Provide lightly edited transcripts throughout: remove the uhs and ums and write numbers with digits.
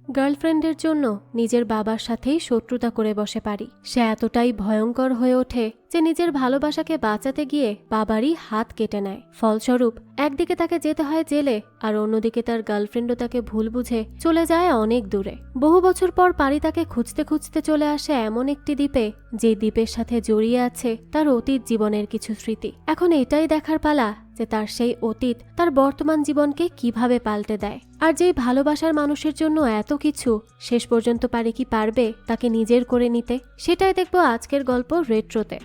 গার্লফ্রেন্ডের জন্য নিজের বাবার সাথেই শত্রুতা করে বসে পারি। সে এতটাই ভয়ঙ্কর হয়ে ওঠে যে নিজের ভালোবাসাকে বাঁচাতে গিয়ে বাবারই হাত কেটে নেয়। ফলস্বরূপ একদিকে তাকে যেতে হয় জেলে, আর অন্যদিকে তার গার্লফ্রেন্ডও তাকে ভুল বুঝে চলে যায় অনেক দূরে। বহু বছর পর পারি তাকে খুঁজতে খুঁজতে চলে আসে এমন একটি দ্বীপে, যে দ্বীপের সাথে জড়িয়ে আছে তার অতীত জীবনের কিছু স্মৃতি। এখন এটাই দেখার পালা যে তার সেই অতীত তার বর্তমান জীবনকে কিভাবে পাল্টে দেয়। আর যেই ভালোবাসার মানুষের জন্য এত কিছু, শেষ পর্যন্ত পারি কি পারবে তাকে নিজের করে নিতে? সেটাই দেখবো আজকের গল্প রেট্রোতে।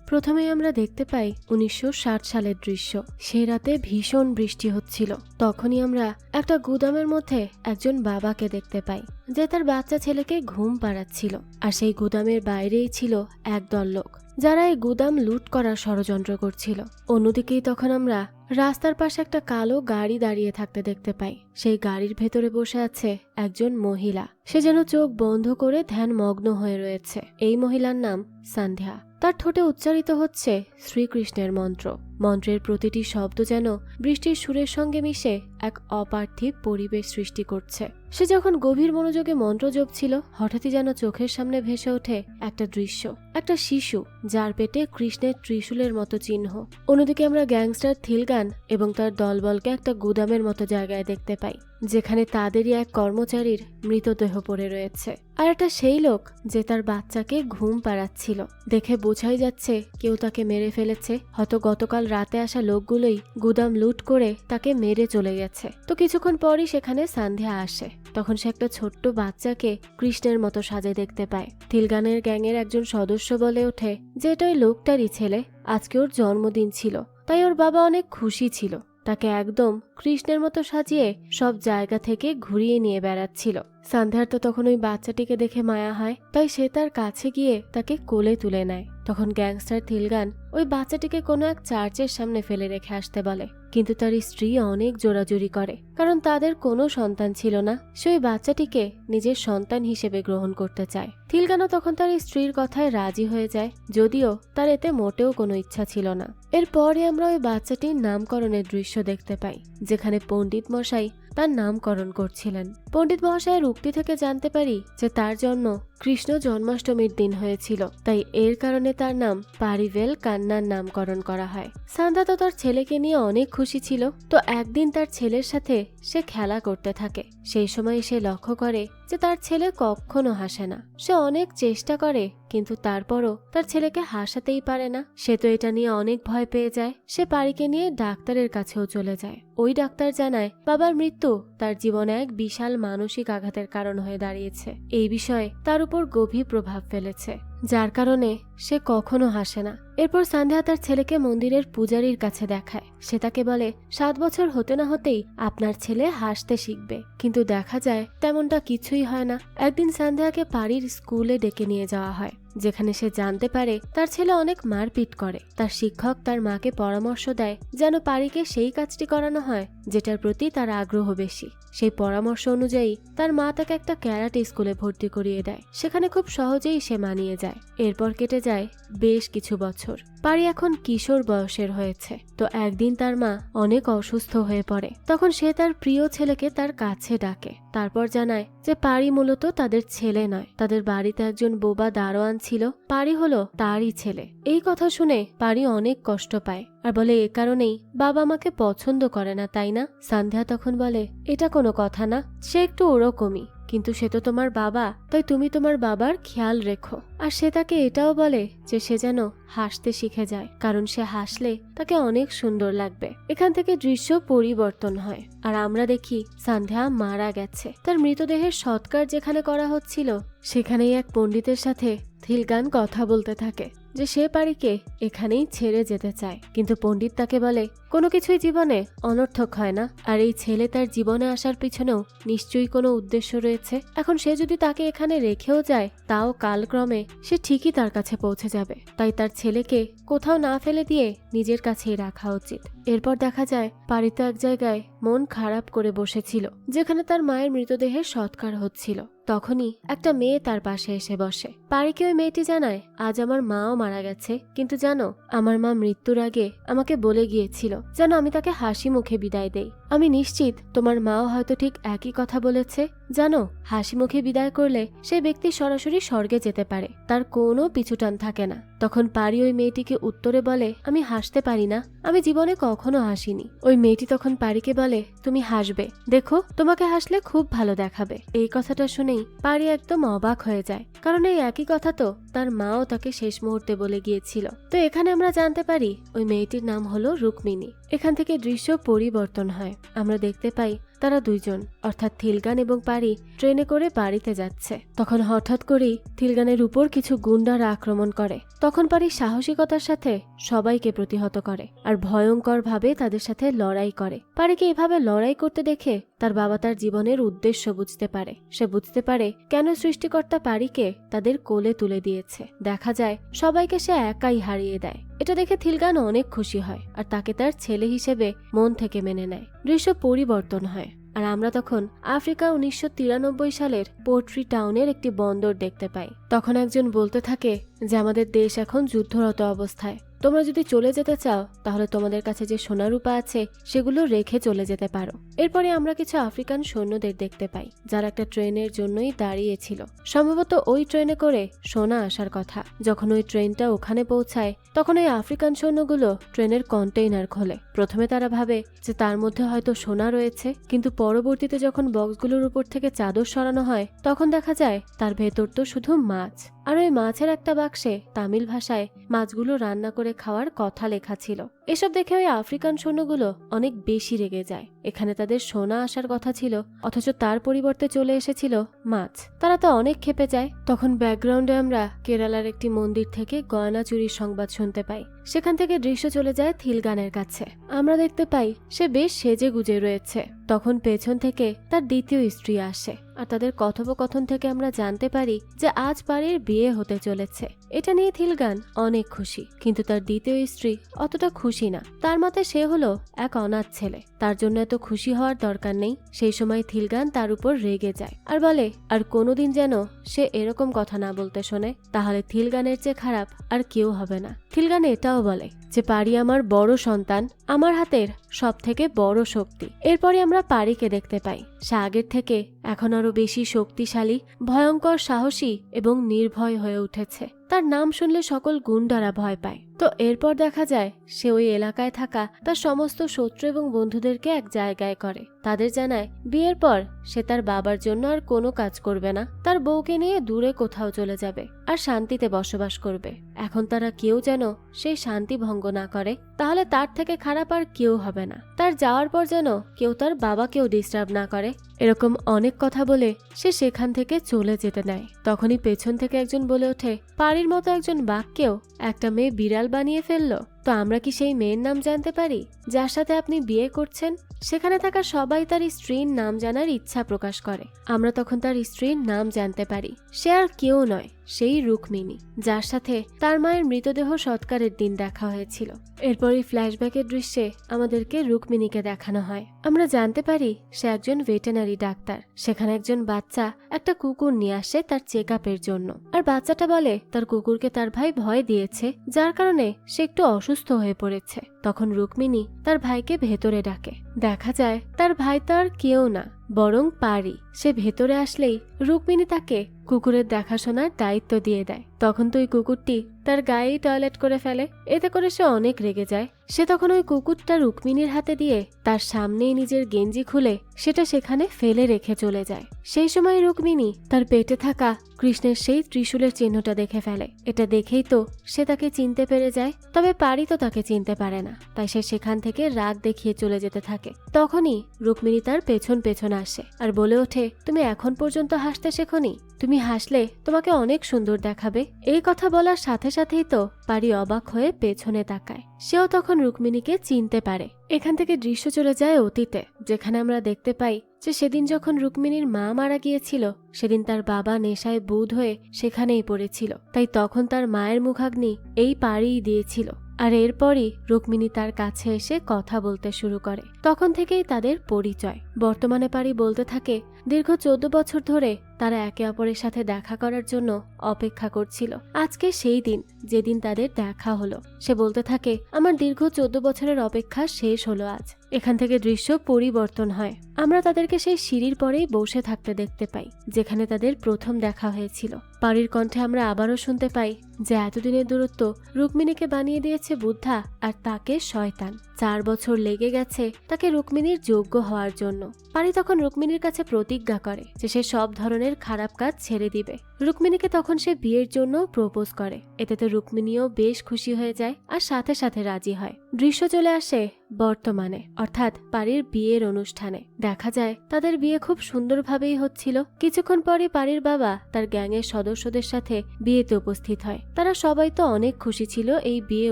প্রথমেই আমরা দেখতে পাই 1960 সালের দৃশ্য। সেই রাতে ভীষণ বৃষ্টি হচ্ছিল। তখনই আমরা একটা গুদামের মধ্যে একজন বাবাকে দেখতে পাই, যে তার বাচ্চা ছেলেকে ঘুম পাড়াচ্ছিল। আর সেই গুদামের বাইরেই ছিল একদল লোক, যারা এই গুদাম লুট করার ষড়যন্ত্র করছিল। অন্যদিকেই তখন আমরা রাস্তার পাশে একটা কালো গাড়ি দাঁড়িয়ে থাকতে দেখতে পাই। সেই গাড়ির ভেতরে বসে আছে একজন মহিলা। সে যেন চোখ বন্ধ করে ধ্যান মগ্ন হয়ে রয়েছে। এই মহিলার নাম সন্ধ্যা। তার ঠোঁটে উচ্চারিত হচ্ছে শ্রীকৃষ্ণের মন্ত্র। মন্ত্রের প্রতিটি শব্দ যেন বৃষ্টির সুরের সঙ্গে মিশে এক অপার্থিব পরিবেশ সৃষ্টি করছে। সে যখন গভীর মনোযোগে মন্ত্র জপছিল, হঠাৎই যেন চোখের সামনে ভেসে ওঠে একটা দৃশ্য, একটা শিশু যার পেটে কৃষ্ণের ত্রিশূলের মতো চিহ্ন। অন্যদিকে আমরা গ্যাংস্টার থিলগান এবং তার দলবলকে একটা গুদামের মতো জায়গায় দেখতে পাই, যেখানে তাদেরই এক কর্মচারীর মৃতদেহ পড়ে রয়েছে। আর এটা সেই লোক যে তার বাচ্চাকে ঘুম পাড়াচ্ছিল। দেখে বোঝাই যাচ্ছে কেউ তাকে মেরে ফেলেছে। হয়তো গতকাল রাতে আসা লোকগুলোই গুদাম লুট করে তাকে মেরে চলে গেছে। তো কিছুক্ষণ পরই সেখানে সন্ধ্যা আসে। তখন সে একটা ছোট্ট বাচ্চাকে কৃষ্ণের মতো সাজে দেখতে পায়। থিলগানের গ্যাংয়ের একজন সদস্য বলে ওঠে যে এটা ওই লোকটারই ছেলে। আজকে ওর জন্মদিন ছিল, তাই ওর বাবা অনেক খুশি ছিল। তাকে একদম কৃষ্ণের মতো সাজিয়ে সব জায়গা থেকে ঘুরিয়ে নিয়ে বেড়াচ্ছিল। সন্ধ্যার তো তখন ওই বাচ্চাটিকে দেখে মায়া হয়, তাই সে তার কাছে গিয়ে তাকে কোলে তুলে নেয়। তখন গ্যাংস্টার থিলগান ওই বাচ্চাটিকে কোনো এক চার্চের সামনে ফেলে রেখে আসতে বলে, কিন্তু তার স্ত্রী অনেক জোরাজুরি করে, কারণ তাদের কোনো সন্তান ছিল না। সে ওই বাচ্চাটিকে নিজের সন্তান হিসেবে গ্রহণ করতে চায়। থিলগানও তখন তার স্ত্রীর কথায় রাজি হয়ে যায়, যদিও তার এতে মোটেও কোনো ইচ্ছা ছিল না। এরপরে আমরা ওই বাচ্চাটির নামকরণের দৃশ্য দেখতে পাই, যেখানে পণ্ডিত মশাই তার নামকরণ করছিলেন। পণ্ডিত মহাশয়ের উক্তি থেকে জানতে পারি যে তার জন্ম কৃষ্ণ জন্মাষ্টমীর দিন হয়েছিল, তাই এর কারণে তার নাম পারিভেল কান্নার নামকরণ করা হয়। সান্ধ্যা তো তার ছেলেকে নিয়ে অনেক খুশি ছিল। তো একদিন তার ছেলের সাথে সে খেলা করতে থাকে। সেই সময় সে লক্ষ্য করে যে তার ছেলে কখনো হাসে না। সে অনেক চেষ্টা করে, কিন্তু তারপরও তার ছেলেকে হাসাতেই পারে না। সে তো এটা নিয়ে অনেক ভয় পেয়ে যায়। সে পারিকে নিয়ে ডাক্তারের কাছেও চলে যায়। ওই ডাক্তার জানায় বাবার মৃত্যু তার জীবনে এক বিশাল মানসিক আঘাতের কারণ হয়ে দাঁড়িয়েছে। এই বিষয়ে তার উপর গভীর প্রভাব ফেলেছে, যার কারণে সে কখনো হাসে না। এরপর সন্ধ্যা তার ছেলেকে মন্দিরের পূজারীর কাছে দেখায়। সে তাকে বলে 7 বছর হতে না হতেই আপনার ছেলে হাসতে শিখবে। কিন্তু দেখা যায় তেমনটা কিছুই হয় না। একদিন সন্ধ্যাকে পারির স্কুলে ডেকে নিয়ে যাওয়া হয়, যেখানে সে জানতে পারে তার ছেলে অনেক মারপিট করে। তার শিক্ষক তার মাকে পরামর্শ দেয় যেন পারিকে সেই কাজটি করানো হয় যেটার প্রতি তার আগ্রহ বেশি। সেই পরামর্শ অনুযায়ী তার মা তাকে একটা ক্যারাটে স্কুলে ভর্তি করিয়ে দেয়। সেখানে খুব সহজেই সে মানিয়ে যায়। এরপর কেটে যায় বেশ কিছু বছর। পারি এখন কিশোর বয়সের হয়েছে। তো একদিন তার মা অনেক অসুস্থ হয়ে পড়ে। তখন সে তার প্রিয় ছেলেকে তার কাছে ডাকে। তারপর জানায় যে পারি মূলত তাদের ছেলে নয়, তাদের বাড়িতে একজন বোবা দারোয়ান ছিল, পারি হলো তারই ছেলে। এই কথা শুনে পারি অনেক কষ্ট পায় আর বলে এ কারণেই বাবা আমাকে পছন্দ করে না, তাই না? সন্ধ্যা তখন বলে এটা কোনো কথা না, সে একটু ওরকমই, কিন্তু সে তো তোমার বাবা, তাই তুমি তোমার বাবার খেয়াল রেখো। আর সে তাকে এটাও বলে যে সে যেন হাসতে শিখে যায়, কারণ সে হাসলে তাকে অনেক সুন্দর লাগবে। এখান থেকে দৃশ্য পরিবর্তন হয় আর আমরা দেখি সন্ধ্যা মারা গেছে। তার মৃতদেহের সৎকার যেখানে করা হচ্ছিল, সেখানেই এক পণ্ডিতের সাথে থিলগান কথা বলতে থাকে যে সে পারিকে এখানেই ছেড়ে যেতে চায়। কিন্তু পণ্ডিত তাকে বলে কোনো কিছুই জীবনে অনর্থক হয় না, আর এই ছেলে তার জীবনে আসার পিছনেও নিশ্চয়ই কোনো উদ্দেশ্য রয়েছে। এখন সে যদি তাকে এখানে রেখেও যায়, তাও কালক্রমে সে ঠিকই তার কাছে পৌঁছে যাবে। তাই তার ছেলেকে কোথাও না ফেলে দিয়ে নিজের কাছেই রাখা উচিত। এরপর দেখা যায় পারি তো এক জায়গায় মন খারাপ করে বসেছিল, যেখানে তার মায়ের মৃতদেহের সৎকার হচ্ছিল। তখনই একটা মেয়ে তার পাশে এসে বসে। পারিকে ওই মেয়েটি জানায় আজ আমার মাও মারা গেছে, কিন্তু জানো আমার মা মৃত্যুর আগে আমাকে বলে গিয়েছিল যেন আমি তাকে হাসি মুখে বিদায় দেই। আমি নিশ্চিত তোমার মাও হয়তো ঠিক একই কথা বলেছে। জানো, হাসি মুখে বিদায় করলে সে ব্যক্তি সরাসরি স্বর্গে যেতে পারে, তার কোনো পিছুটান থাকে না। তখন পারি ওই মেয়েটিকে উত্তরে বলে, আমি হাসতে পারি না, আমি জীবনে কখনো হাসিনি। ওই মেয়েটি তখন পারিকে বলে, তুমি হাসবে, দেখো তোমাকে হাসলে খুব ভালো দেখাবে। এই কথাটা শুনেই পারি একদম অবাক হয়ে যায়, কারণ এই একই কথা তো তার মাও তাকে শেষ মুহূর্তে বলে গিয়েছিল। তো এখানে আমরা জানতে পারি ওই মেয়েটির নাম হলো রুক্মিণী। এখান থেকে দৃশ্য পরিবর্তন হয়। আমরা দেখতে পাই তারা দুইজন অর্থাৎ থিলগান এবং পারি ট্রেনে করে বাড়িতে যাচ্ছে। তখন হঠাৎ করেই থিলগানের উপর কিছু গুন্ডারা আক্রমণ করে। তখন পারি সাহসিকতার সাথে সবাইকে প্রতিহত করে আর ভয়ঙ্কর ভাবে তাদের সাথে লড়াই করে। পারিকে এভাবে লড়াই করতে দেখে তার বাবা তার জীবনের উদ্দেশ্য বুঝতে পারে। সে বুঝতে পারে কেন সৃষ্টিকর্তা পারিকে তাদের কোলে তুলে দিয়েছে। দেখা যায় সবাইকে সে একাই হারিয়ে দেয়। এটা দেখে থিলগান অনেক খুশি হয় আর তাকে তার ছেলে হিসেবে মন থেকে মেনে নেয়। দৃশ্য পরিবর্তন হয় আর আমরা তখন আফ্রিকা 1993 সালের পোর্ট্রি টাউনের একটি বন্দর দেখতে পাই। তখন একজন বলতে থাকে যে আমাদের দেশ এখন যুদ্ধরত অবস্থায়, তোমরা যদি চলে যেতে চাও তাহলে তোমাদের কাছে যে সোনা রূপা আছে সেগুলো রেখে চলে যেতে পারো। এরপরে আমরা কিছু আফ্রিকান সৈন্যদের দেখতে পাই যারা একটা ট্রেনের জন্যই দাঁড়িয়েছিল। সম্ভবত ওই ট্রেনে করে সোনা আসার কথা। যখন ওই ট্রেনটা ওখানে পৌঁছায় তখন ওই আফ্রিকান সৈন্যগুলো ট্রেনের কন্টেইনার খোলে। প্রথমে তারা ভাবে যে তার মধ্যে হয়তো সোনা রয়েছে, কিন্তু পরবর্তীতে যখন বক্সগুলোর উপর থেকে চাদর সরানো হয় তখন দেখা যায় তার ভেতর তো শুধু মাছ। আর ওই মাছের একটা বাক্সে তামিল ভাষায় মাছগুলো রান্না করে খাওয়ার কথা লেখা ছিল। এসব দেখে ওই আফ্রিকান সৈন্যগুলো অনেক বেশি রেগে যায়। এখানে তাদের সোনা আসার কথা ছিল অথচ তার পরিবর্তে চলে এসেছিল মাছ। তারা তো অনেক ক্ষেপে যায়। তখন ব্যাকগ্রাউন্ডে আমরা কেরালার একটি মন্দির থেকে গয়না চুরির সংবাদ শুনতে পাই। সেখান থেকে দৃশ্য চলে যায় থিলগানের কাছে। আমরা দেখতে পাই সে বেশ সেজে গুজে রয়েছে। তখন পেছন থেকে তার দ্বিতীয় স্ত্রী আসে আর তাদের কথোপকথন থেকে আমরা জানতে পারি যে আজ পারির বিয়ে হতে চলেছে। এটা নিয়ে থিলগান অনেক খুশি, কিন্তু তার দ্বিতীয় স্ত্রী অতটা খুশি না। তার মতে সে হলো এক অনাথ ছেলে, তার জন্য এত খুশি হওয়ার দরকার নেই। সেই সময় থিলগান তার উপর রেগে যায় আর বলে আর কোনোদিন যেন সে এরকম কথা না বলতে শোনে, তাহলে থিলগানের চেয়ে খারাপ আর কেউ হবে না। থিলগান এটাও বলে যে পারি আমার বড় সন্তান, আমার হাতের সব থেকে বড় শক্তি। এরপরে আমরা পারিকে দেখতে পাই সে আগের থেকে এখন আরো বেশি শক্তিশালী, ভয়ঙ্কর, সাহসী এবং নির্ভয় হয়ে উঠেছে। তার নাম শুনলে সকল গুন্ডারা ভয় পায়। তো এরপর দেখা যায় সে ওই এলাকায় থাকা তার সমস্ত শত্রু এবং বন্ধুদেরকে এক জায়গায় করে। তাদের জানায় বিয়ের পর সে তার বাবার জন্য আর কোনো কাজ করবে না, তার বউকে নিয়ে দূরে কোথাও চলে যাবে আর শান্তিতে বসবাস করবে। এখন তারা কেউ যেন সেই শান্তি ভঙ্গ না করে, তাহলে তার থেকে খারাপ আর কেউ হবে না। তার যাওয়ার পর যেন কেউ তার বাবাকেও ডিস্টার্ব না করে। এরকম অনেক কথা বলে সে সেখান থেকে চলে যেতে নেয়। তখনই পেছন থেকে একজন বলে ওঠে, পারির মতো একজন বাঘকেও একটা মেয়ে বিড়াল বানিয়ে ফেললো। তো আমরা কি সেই মেয়ের নাম জানতে পারি যার সাথে আপনি বিয়ে করছেন? সেখানে থাকা সবাই তার স্ত্রীর নাম জানার ইচ্ছা প্রকাশ করে। আমরা তখন তার স্ত্রীর নাম জানতে পারি। সে আর কেউ নয়, সেই রুক্মিণী, যার সাথে তার মায়ের মৃতদেহ সৎকারের দিন দেখা হয়েছিল। এরপরই ফ্ল্যাশব্যাকের দৃশ্যে আমাদেরকে রুক্মিণীকে দেখানো হয়। আমরা জানতে পারি সে একজন ভেটেরিনারি ডাক্তার। সেখানে একজন বাচ্চা একটা কুকুর নিয়ে আসে তার চেক আপের জন্য। আর বাচ্চাটা বলে তার কুকুরকে তার ভাই ভয় দিয়েছে, যার কারণে সে একটু অসুস্থ হয়ে পড়েছে। তখন রুক্মিণী তার ভাইকে ভেতরে ডাকে। দেখা যায় তার ভাই তো আর কেউ না, বরং পারি। সে ভেতরে আসলেই রুক্মিণী তাকে কুকুরের দেখাশোনার দায়িত্ব দিয়ে দেয়। তখন তো ওই কুকুরটি তার গায়েই টয়লেট করে ফেলে। এতে করে সে অনেক রেগে যায়। সে তখন ওই কুকুরটা রুক্মিণীর হাতে দিয়ে তার সামনেই নিজের গেঞ্জি খুলে সেটা সেখানে ফেলে রেখে চলে যায়। সেই সময় রুক্মিণী তার পেটে থাকা কৃষ্ণের সেই ত্রিশূলের চিহ্নটা দেখে ফেলে। এটা দেখেই তো সে তাকে চিনতে পেরে যায়। তবে পারি তো তাকে চিনতে পারে না, তাই সে সেখান থেকে রাগ দেখিয়ে চলে যেতে থাকে। তখনই রুক্মিণী তার পেছন পেছন আসে আর বলে ওঠে, তুমি এখন পর্যন্ত হাসতে শেখোনি? তুমি হাসলে তোমাকে অনেক সুন্দর দেখাবে। এই কথা বলার সাথে সাথেই তো পারি অবাক হয়ে পেছনে তাকায়। সেও তখন রুক্মিণীকে চিনতে পারে। এখান থেকে দৃশ্য চলে যায় অতীতে, যেখানে আমরা দেখতে পাই যে সেদিন যখন রুক্মিণীর মা মারা গিয়েছিল সেদিন তার বাবা নেশায় বুঁদ হয়ে সেখানেই পড়েছিল। তাই তখন তার মায়ের মুখাগ্নি এই পারিই দিয়েছিল। আর এরপরই রুক্মিণী তার কাছে এসে কথা বলতে শুরু করে। তখন থেকেই তাদের পরিচয়। বর্তমানে পারি বলতে থাকে দীর্ঘ 14 বছর ধরে তারা একে অপরের সাথে দেখা করার জন্য অপেক্ষা করছিল। আজকে সেই দিন যেদিন তাদের দেখা হলো। সে বলতে থাকে, আমার দীর্ঘ 14 বছরের অপেক্ষা শেষ হলো আজ। এখান থেকে দৃশ্য পরিবর্তন হয়। আমরা তাদেরকে সেই সিঁড়ির পরেই বসে থাকতে দেখতে পাই, যেখানে তাদের প্রথম দেখা হয়েছিল। পারির কণ্ঠে আমরা আবারও শুনতে পাই যে এতদিনের দূরত্ব রুক্মিণীকে বানিয়ে দিয়েছে বুদ্ধা আর তাকে শয়তান। 4 বছর লেগে গেছে তাকে রুক্মিণীর যোগ্য হওয়ার জন্য। পারি তখন রুক্মিণীর কাছে প্রতিজ্ঞা করে যে সে সব ধরনের খারাপ কাজ ছেড়ে দিবে। রুক্মিণীকে তখন সে বিয়ের জন্য প্রপোজ করে। এতে তো রুক্মিণীও বেশ খুশি হয়ে যায় আর সাথে সাথে রাজি হয়। দৃশ্য চলে আসে বর্তমানে, অর্থাৎ পারির বিয়ের অনুষ্ঠানে। দেখা যায় তাদের বিয়ে খুব সুন্দরভাবেই হচ্ছিল। কিছুক্ষণ পরে পারির বাবা তার গ্যাংয়ের সদস্যদের সাথে বিয়েতে উপস্থিত হয়। তারা সবাই তো অনেক খুশি ছিল এই বিয়ে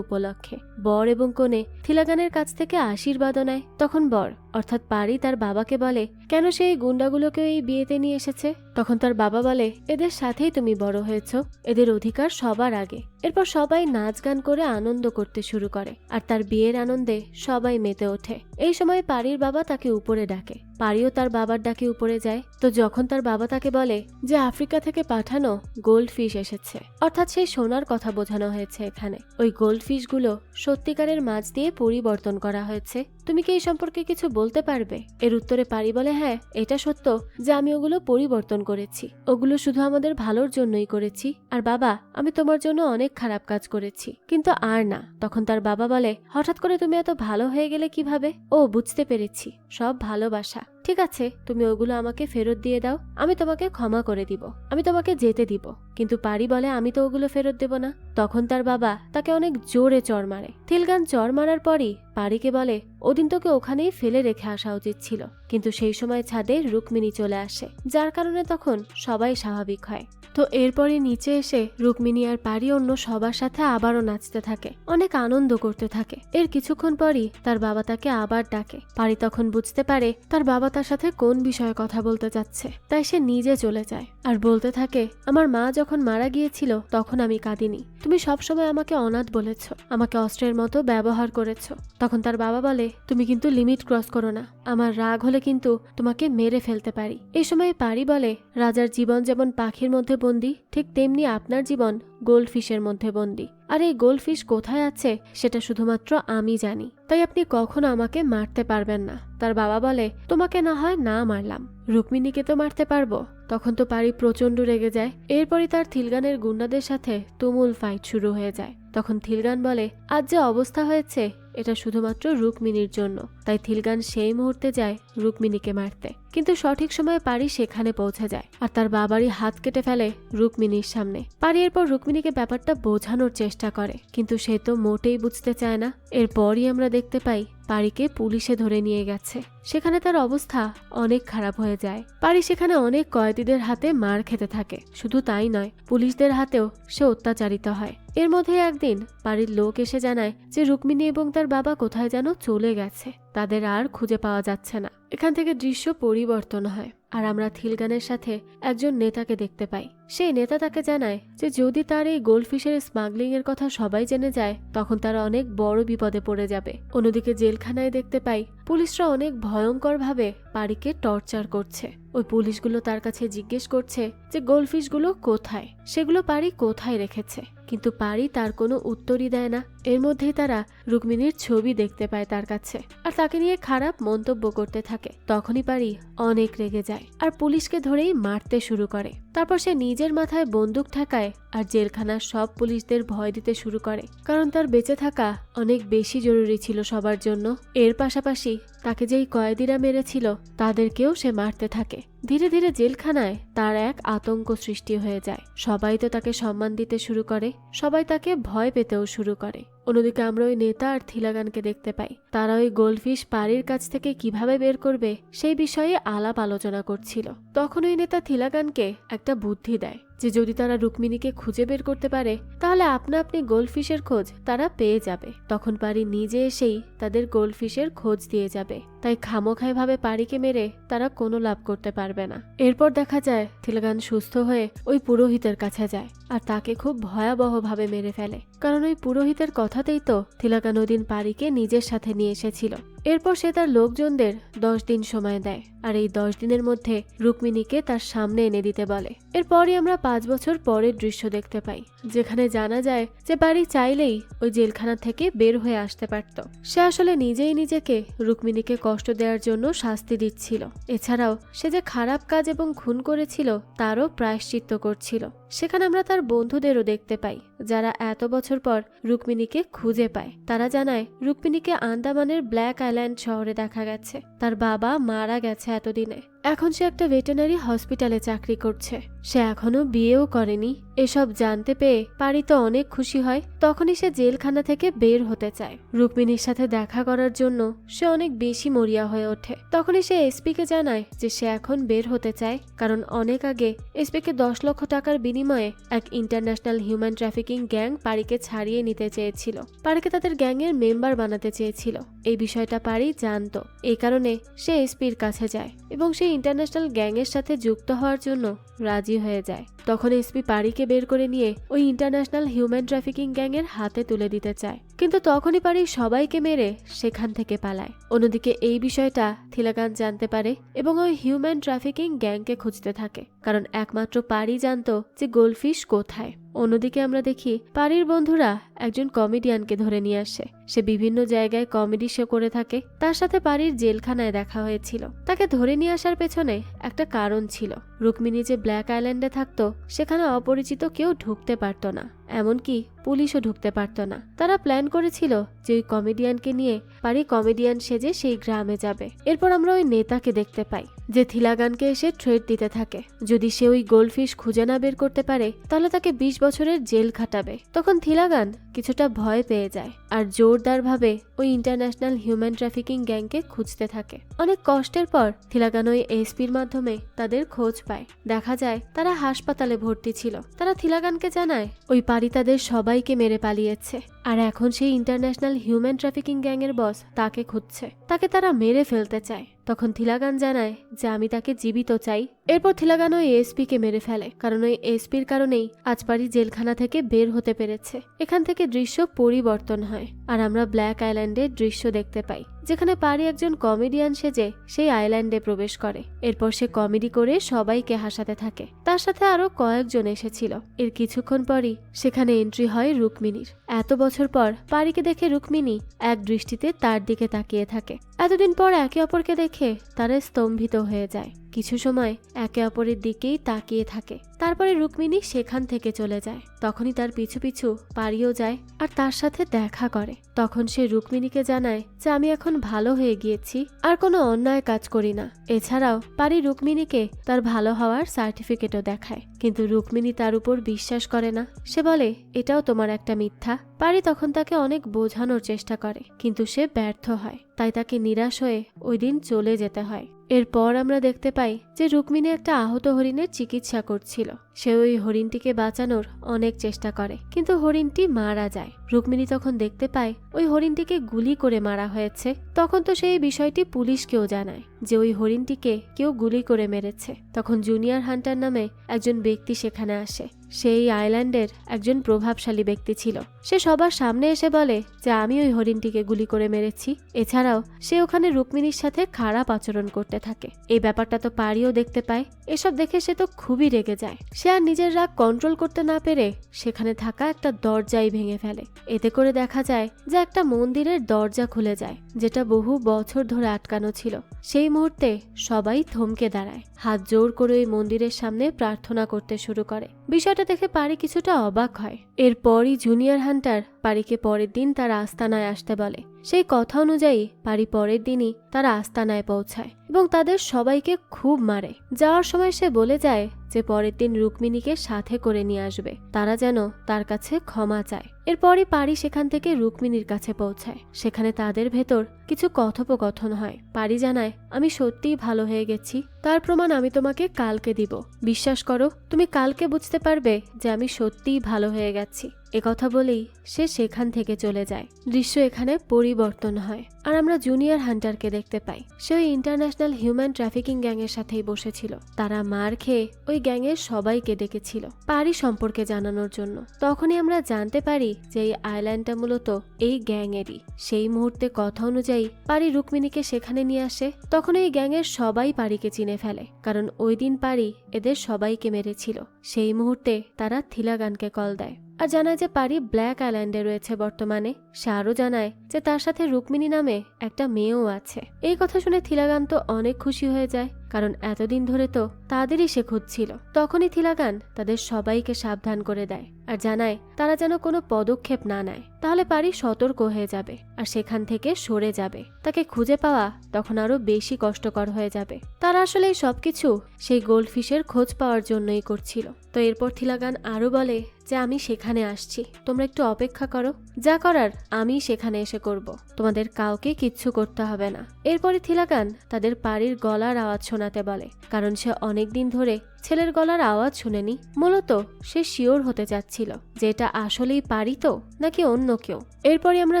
উপলক্ষে। বর এবং কনে থিলাগানের কাছ থেকে আশীর্বাদও নেয়। তখন বর অর্থাৎ পারি তার বাবাকে বলে, কেন সে এই গুন্ডাগুলোকে এই বিয়েতে নিয়ে এসেছে? তখন তার বাবা বলে, এদের সাথেই তুমি বড় হয়েছ, এদের অধিকার সবার আগে। এরপর সবাই নাচ গান করে আনন্দ করতে শুরু করে আর তার বিয়ের আনন্দে সবাই মেতে ওঠে। এই সময় পারির বাবা তাকে উপরে ডাকে। পারিও তার বাবার ডাকে উপরে যায়। তো যখন তার বাবা তাকে বলে যে আফ্রিকা থেকে পাঠানো গোল্ড ফিশ এসেছে, অর্থাৎ সেই সোনার কথা বোঝানো হয়েছে এখানে। ওই গোল্ড ফিশ গুলো সত্যিকারের মাছ দিয়ে পরিবর্তন করা হয়েছে। তুমি কি এই সম্পর্কে কিছু বলতে পারবে? এর উত্তরে পারি বলে, হ্যাঁ, এটা সত্য যে আমি ওগুলো পরিবর্তন করেছি। ওগুলো শুধু আমাদের ভালোর জন্যই করেছি। আর বাবা, আমি তোমার জন্য অনেক খারাপ কাজ করেছি, কিন্তু আর না। তখন তার বাবা বলে, হঠাৎ করে তুমি এত ভালো হয়ে গেলে কিভাবে? ও, বুঝতে পেরেছি, সব ভালোবাসা। ঠিক আছে, তুমি ওগুলো আমাকে ফেরত দিয়ে দাও, আমি তোমাকে ক্ষমা করে দিব, আমি তোমাকে যেতে দিব। কিন্তু পারি বলে, আমি তো ওগুলো ফেরত দেব না। তখন তার বাবা তাকে অনেক জোরে চড় মারে। থিলগান চড় মারার পরই পারিকে বলে, ওদিন তোকে ওখানেই ফেলে রেখে আসা উচিত ছিল। কিন্তু সেই সময় ছাদে রুক্মিণী চলে আসে, যার কারণে তখন সবাই স্বাভাবিক হয়। তো এরপরে নিচে এসে রুক্মিণী আর পারি অন্য সবার সাথে আবারও নাচতে থাকে, অনেক আনন্দ করতে থাকে। এর কিছুক্ষণ পরই তার বাবা তাকে আবার ডাকে। পারি তখন বুঝতে পারে তার বাবা তার সাথে কোন বিষয়ে কথা বলতে যাচ্ছে, তাই সে নিজে চলে যায় আর বলতে থাকে, আমার মা যখন মারা গিয়েছিল তখন আমি কাঁদিনি। তুমি সবসময় আমাকে অনাথ বলেছ, আমাকে অস্ত্রের মতো ব্যবহার করেছ। তখন তার বাবা বলে, তুমি কিন্তু লিমিট ক্রস করো না, আমার রাগ হলে কিন্তু তোমাকে মেরে ফেলতে পারি। এই সময় পারি বলে, রাজার জীবন যেমন পাখির মধ্যে বন্দি, ঠিক তেমনি আপনার জীবন গোল্ডফিশের মধ্যে বন্দি। আর এই গোল্ডফিশ কোথায় আছে সেটা শুধুমাত্র আমি জানি, তাই আপনি কখনো আমাকে মারতে পারবেন না। তার বাবা বলে, তোমাকে না হয় না মারলাম, রুক্মিণীকে তো মারতে পারবো। তখন তো পারি প্রচন্ড রেগে যায়। এরপরই তার থিলগানের গুন্ডাদের সাথে তুমুল ফাইট শুরু হয়ে যায়। তখন থিলগান বলে, আজ যে অবস্থা হয়েছে এটা শুধুমাত্র রুক্মিণীর জন্য। তাই থিলগান সেই মুহূর্তে যায় রুক্মিণীকে মারতে, কিন্তু সঠিক সময়ে পারি সেখানে পৌঁছে যায় আর তার বাবারই হাত কেটে ফেলে রুক্মিণীর সামনে। পারি এরপর রুক্মিণীকে ব্যাপারটা বোঝানোর চেষ্টা করে, কিন্তু সে তো মোটেই বুঝতে চায় না। এরপরই আমরা দেখতে পাই পারিকে পুলিশে ধরে নিয়ে গেছে। সেখানে তার অবস্থা অনেক খারাপ হয়ে যায়। পারি সেখানে অনেক কয়েদিদের হাতে মার খেতে থাকে। শুধু তাই নয়, পুলিশদের হাতেও সে অত্যাচারিত হয়। এর মধ্যে একদিন পারির লোক এসে জানায় যে রুক্মিণী এবং তার বাবা কোথায় যেন চলে গেছে, তাদের আর খুঁজে পাওয়া যাচ্ছে না। এখান থেকে দৃশ্য পরিবর্তন হয় আর আমরা থিলগানের সাথে একজন নেতাকে দেখতে পাই। সেই নেতা তাকে জানায় যে যদি তার এই গোল্ডফিশের স্মাগলিং এর কথা সবাই জেনে যায় তখন তারা অনেক বড় বিপদে পড়ে যাবে। অন্যদিকে জেলখানায় দেখতে পাই পুলিশরা অনেক ভয়ঙ্কর ভাবে পারিকে টর্চার করছে। ওই পুলিশগুলো তার কাছে জিজ্ঞেস করছে যে গোল্ডফিশগুলো কোথায়, সেগুলো পারি কোথায় রেখেছে, কিন্তু পারি তার কোনো উত্তরই দেয় না। এর মধ্যেই তারা রুক্মিণীর ছবি দেখতে পায় তার কাছে আর তাকে নিয়ে খারাপ মন্তব্য করতে থাকে। তখনই পারি অনেক রেগে যায় আর পুলিশকে ধরেই মারতে শুরু করে। তারপর সে নিজের মাথায় বন্দুক ঠেকায় আর জেলখানার সব পুলিশদের ভয় দিতে শুরু করে, কারণ তার বেঁচে থাকা অনেক বেশি জরুরি ছিল সবার জন্য। এর পাশাপাশি তাকে যেই কয়েদিরা মেরেছিল তাদেরকেও সে মারতে থাকে। ধীরে ধীরে জেলখানায় তার এক আতঙ্ক সৃষ্টি হয়ে যায়। সবাই তো তাকে সম্মান দিতে শুরু করে, সবাই তাকে ভয় পেতেও শুরু করে। অন্যদিকে আমরা ওই নেতা আর থিলাগানকে দেখতে পাই। তারা ওই গোল্ডফিশ পারির কাছ থেকে কিভাবে বের করবে সেই বিষয়ে আলাপ আলোচনা করছিল। তখন ওই নেতা থিলাগানকে একটা বুদ্ধি দেয় যে যদি তারা রুক্মিণীকে খুঁজে বের করতে পারে তাহলে আপনা আপনি গোল্ডফিশের খোঁজ তারা পেয়ে যাবে। তখন পারি নিজে এসেই তাদের গোল্ডফিশের খোঁজ দিয়ে যাবে। তাই খামোখায় ভাবে পারিকে মেরে তারা কোনো লাভ করতে পারবে না। এরপর দেখা যায় থিলাগান সুস্থ হয়ে ওই পুরোহিতের কাছে যায় আর তাকে খুব ভয়াবহভাবে মেরে ফেলে, কারণ ওই পুরোহিতের কথাতেই তো থিলাগান ওই দিন পারিকে নিজের সাথে নিয়ে এসেছিল। এরপর সে তার লোকজনদের 10 দিন সময় দেয় আর এই 10 দিনের মধ্যে রুক্মিণীকে তার সামনে এনে দিতে বলে। এরপরই আমরা 5 বছর পরের দৃশ্য দেখতে পাই, যেখানে জানা যায় যে পারি চাইলেই ওই জেলখানা থেকে বের হয়ে আসতে পারত। সে আসলে নিজেই নিজেকে রুক্মিণীকে কষ্ট দেওয়ার জন্য শাস্তি দিচ্ছিল। এছাড়াও সে যে খারাপ কাজ এবং খুন করেছিল তারও প্রায়শ্চিত্ত করছিল। সেখানে আমরা তার বন্ধুদেরও দেখতে পাই, যারা এত বছর পর রুক্মিণীকে খুঁজে পায়। তারা জানায় রুক্মিণীকে আন্দামানের ব্ল্যাক আইল্যান্ড শহরে দেখা গেছে। তার বাবা মারা গেছে এতদিনে। এখন সে একটা ভেটেরিনারি হসপিটালে চাকরি করছে। সে এখনো বিয়েও করেনি। এসব জানতে পেয়ে পারি তো অনেক খুশি হয়। তখনই সে জেলখানা থেকে বের হতে চায়। রুক্মিণীর সাথে দেখা করার জন্য সে অনেক বেশি মরিয়া হয়ে ওঠে। তখনই সে এসপিকে জানায় যে সে এখন বের হতে চায়, কারণ অনেক আগে এসপিকে 10 লক্ষ টাকার বিনিময়ে এক ইন্টারন্যাশনাল হিউম্যান ট্রাফিকিং গ্যাং পারিকে ছাড়িয়ে নিতে চেয়েছিল। পারিকে তাদের গ্যাংয়ের মেম্বার বানাতে চেয়েছিল। এই বিষয়টা পারি জানতো। এই কারণে সে এসপির কাছে যায় এবং সেই ইন্টারন্যাশনাল গ্যাংয়ের সাথে যুক্ত হওয়ার জন্য রাজি হয়ে যায়। তখন এসপি পারিকে বের করে নিয়ে ওই ইন্টারন্যাশনাল হিউম্যান ট্রাফিকিং গ্যাংয়ের হাতে তুলে দিতে চায়, কিন্তু তখনই পারি সবাইকে মেরে সেখান থেকে পালায়। অন্যদিকে এই বিষয়টা থিলাগান জানতে পারে এবং ওই হিউম্যান ট্রাফিকিং গ্যাংকে খুঁজতে থাকে, কারণ একমাত্র পারি জানতো যে গোল্ডফিশ কোথায়। অন্যদিকে আমরা দেখি পারির বন্ধুরা একজন কমেডিয়ানকে ধরে নিয়ে আসে। সে বিভিন্ন জায়গায় কমেডি শো করে থাকে। তার সাথে পারির জেলখানায় দেখা হয়েছিল। তাকে ধরে নিয়ে আসার পেছনে একটা কারণ ছিল। রুক্মিণী যে ব্ল্যাক আইল্যান্ডে থাকতো সেখানে অপরিচিত কেউ ঢুকতে পারত না, এমনকি পুলিশও ঢুকতে পারত না। তারা প্ল্যান করেছিল যে ওই কমেডিয়ানকে নিয়ে পারি কমেডিয়ান সেজে সেই গ্রামে যাবে। এরপর আমরা ওই নেতাকে দেখতে পাই যে থিলাগানকে এসে থ্রেট দিতে থাকে, যদি সে ওই গোল্ডফিশ খুঁজে না বের করতে পারে তাহলে তাকে 20 বছরের জেল খাটাবে। তখন থিলাগান কিছুটা ভয় পেয়ে যায় আর জোরদারভাবে ওই ইন্টারন্যাশনাল হিউম্যান ট্রাফিকিং গ্যাংকে খুঁজতে থাকে। অনেক কষ্টের পর থিলাগান ওই এসপির মাধ্যমে তাদের খোঁজ পায়। দেখা যায় তারা হাসপাতালে ভর্তি ছিল। তারা থিলাগানকে জানায় ওই পারি তাদের সবাইকে মেরে পালিয়েছে আর এখন সেই ইন্টারন্যাশনাল হিউম্যান ট্রাফিকিং গ্যাংয়ের বস তাকে খুঁজছে। তাকে তারা মেরে ফেলতে চায়। তখন থিলাগান জানায় যে আমি তাকে জীবিত চাই। এরপর থিলাগান ওই এসপি কে মেরে ফেলে, কারণ ওই এসপির কারণেই আজ পারি জেলখানা থেকে বের হতে পেরেছে। এখান থেকে দৃশ্য পরিবর্তন হয় আর আমরা ব্ল্যাক আইল্যান্ডের দৃশ্য দেখতে পাই, যেখানে পারি একজন কমেডিয়ান সেজে সেই আইল্যান্ডে প্রবেশ করে। এরপর সে কমেডি করে সবাইকে হাসাতে থাকে। তার সাথে আরো কয়েকজন এসেছিল। এর কিছুক্ষণ পরই সেখানে এন্ট্রি হয় রুক্মিণীর। এত বছর পর পারিকে দেখে রুক্মিণী এক দৃষ্টিতে তার দিকে তাকিয়ে থাকে। এতদিন পর একে অপরকে দেখে তারা স্তম্ভিত হয়ে যায়। কিছু সময় একে অপরের দিকেই তাকিয়ে থাকে। তারপরে রুক্মিণী সেখান থেকে চলে যায়। তখনই তার পিছু পিছু পারিও যায় আর তার সাথে দেখা করে। তখন সে রুক্মিণীকে জানায় যে আমি এখন ভালো হয়ে গিয়েছি, আর কোনো অন্যায় কাজ করি না। এছাড়াও পারি রুক্মিণীকে তার ভালো হওয়ার সার্টিফিকেটও দেখায়, কিন্তু রুক্মিণী তার উপর বিশ্বাস করে না। সে বলে এটাও তোমার একটা মিথ্যা। পারি তখন তাকে অনেক বোঝানোর চেষ্টা করে, কিন্তু সে ব্যর্থ হয়। তাই তাকে নিরাশ হয়ে ওই দিন চলে যেতে হয়। এরপর আমরা দেখতে পাই যে রুক্মিণী একটা আহত হরিণের চিকিৎসা করছিল। সে ওই হরিণটিকে বাঁচানোর অনেক চেষ্টা করে, কিন্তু হরিণটি মারা যায়। রুক্মিণী তখন দেখতে পায় ওই হরিণটিকে গুলি করে মারা হয়েছে। তখন তো সেই বিষয়টি পুলিশকেও জানায় যে ওই হরিণটিকে কেউ গুলি করে মেরেছে। তখন জুনিয়র হান্টার নামে একজন ব্যক্তি সেখানে আসে। সেই আইল্যান্ডের একজন প্রভাবশালী ব্যক্তি ছিল। সে সবার সামনে এসে বলে যে আমি ওই হরিণটিকে গুলি করে মেরেছি। এছাড়াও সে ওখানে রুক্মিণীর সাথে খারাপ আচরণ করতে থাকে। এই ব্যাপারটা তো পারিও দেখতে পায়। এসব দেখে সে তো খুবই রেগে যায়। সে আর নিজের রাগ কন্ট্রোল করতে না পেরে সেখানে থাকা একটা দরজাই ভেঙে ফেলে। এতে করে দেখা যায় যে একটা মন্দিরের দরজা খুলে যায়, যেটা বহু বছর ধরে আটকানো ছিল। সেই মুহূর্তে সবাই থমকে দাঁড়ায়, হাত জোর করে ওই মন্দিরের সামনে প্রার্থনা করতে শুরু করে। বিষয়টা দেখে পারি কিছুটা অবাক হয়। এরপরই জুনিয়র হান্টার পারিকে পরের দিন তার আস্তানায় আসতে বলে। সেই কথা অনুযায়ী পারি পরের দিনই তার আস্তানায় পৌঁছায় এবং তাদের সবাইকে খুব মারে। যাওয়ার সময় সে বলে যায় যে পরের দিন রুক্মিণীকে সাথে করে নিয়ে আসবে, তারা যেন তার কাছে ক্ষমা চায়। এরপরই পারি সেখান থেকে রুক্মিণীর কাছে পৌঁছায়। সেখানে তাদের ভেতর কিছু কথোপকথন হয়। পারি জানায় আমি সত্যিই ভালো হয়ে গেছি, তার প্রমাণ আমি তোমাকে কালকে দিব। বিশ্বাস করো, তুমি কালকে বুঝতে পারবে যে আমি সত্যিই ভালো হয়ে গেছি। একথা বলেই সে সেখান থেকে চলে যায়। দৃশ্য এখানে পরিবর্তন হয় আর আমরা জুনিয়র হান্টারকে দেখতে পাই। সে ওই ইন্টারন্যাশনাল হিউম্যান ট্রাফিকিং গ্যাংয়ের সাথেই বসেছিল। তারা মার খেয়ে ওই গ্যাংয়ের সবাইকে ডেকেছিল পারি সম্পর্কে জানানোর জন্য। তখনই আমরা জানতে পারি যে এই আইল্যান্ডটা মূলত এই গ্যাংয়েরই। সেই মুহূর্তে কথা অনুযায়ী পারি রুক্মিণীকে সেখানে নিয়ে আসে। তখন এই গ্যাংয়ের সবাই পারিকে চিনে ফেলে, কারণ ওই দিন পারি এদের সবাইকে মেরেছিল। সেই মুহূর্তে তারা থিলাগানকে কল দেয় আর জানায় যে পারি ব্ল্যাক আইল্যান্ডে রয়েছে বর্তমানে। সে আরও জানায় যে তার সাথে রুক্মিণী নামে একটা মেয়েও আছে। এই কথা শুনে থিলাগান তো অনেক খুশি হয়ে যায়, কারণ এতদিন ধরে তো তাদেরই সে খুঁজছিল। তখনই থিলাগান তাদের সবাইকে সাবধান করে দেয় আর জানায় তারা যেন কোনো পদক্ষেপ না নেয়, তাহলে পারি সতর্ক হয়ে যাবে আর সেখান থেকে সরে যাবে। তাকে খুঁজে পাওয়া তখন আরো বেশি কষ্টকর হয়ে যাবে। তারা আসলে এই সবকিছু সেই গোল্ডফিশের খোঁজ পাওয়ার জন্যই করছিল। তো এরপর থিলাগান আরো বলে যে আমি সেখানে আসছি, তোমরা একটু অপেক্ষা করো, যা করার আমি সেখানে এসে করব, তোমাদের কাউকে কিচ্ছু করতে হবে না। এরপরে থিলাগান তাদের পারির গলার আওয়াজ শোনাতে বলে, কারণ সে অনেকদিন ধরে ছেলের গলার আওয়াজ শুনেনি। মূলত সে শিওর হতে চাচ্ছিল যে এটা আসলেই পারি তো নাকি অন্য কেউ। এরপরে আমরা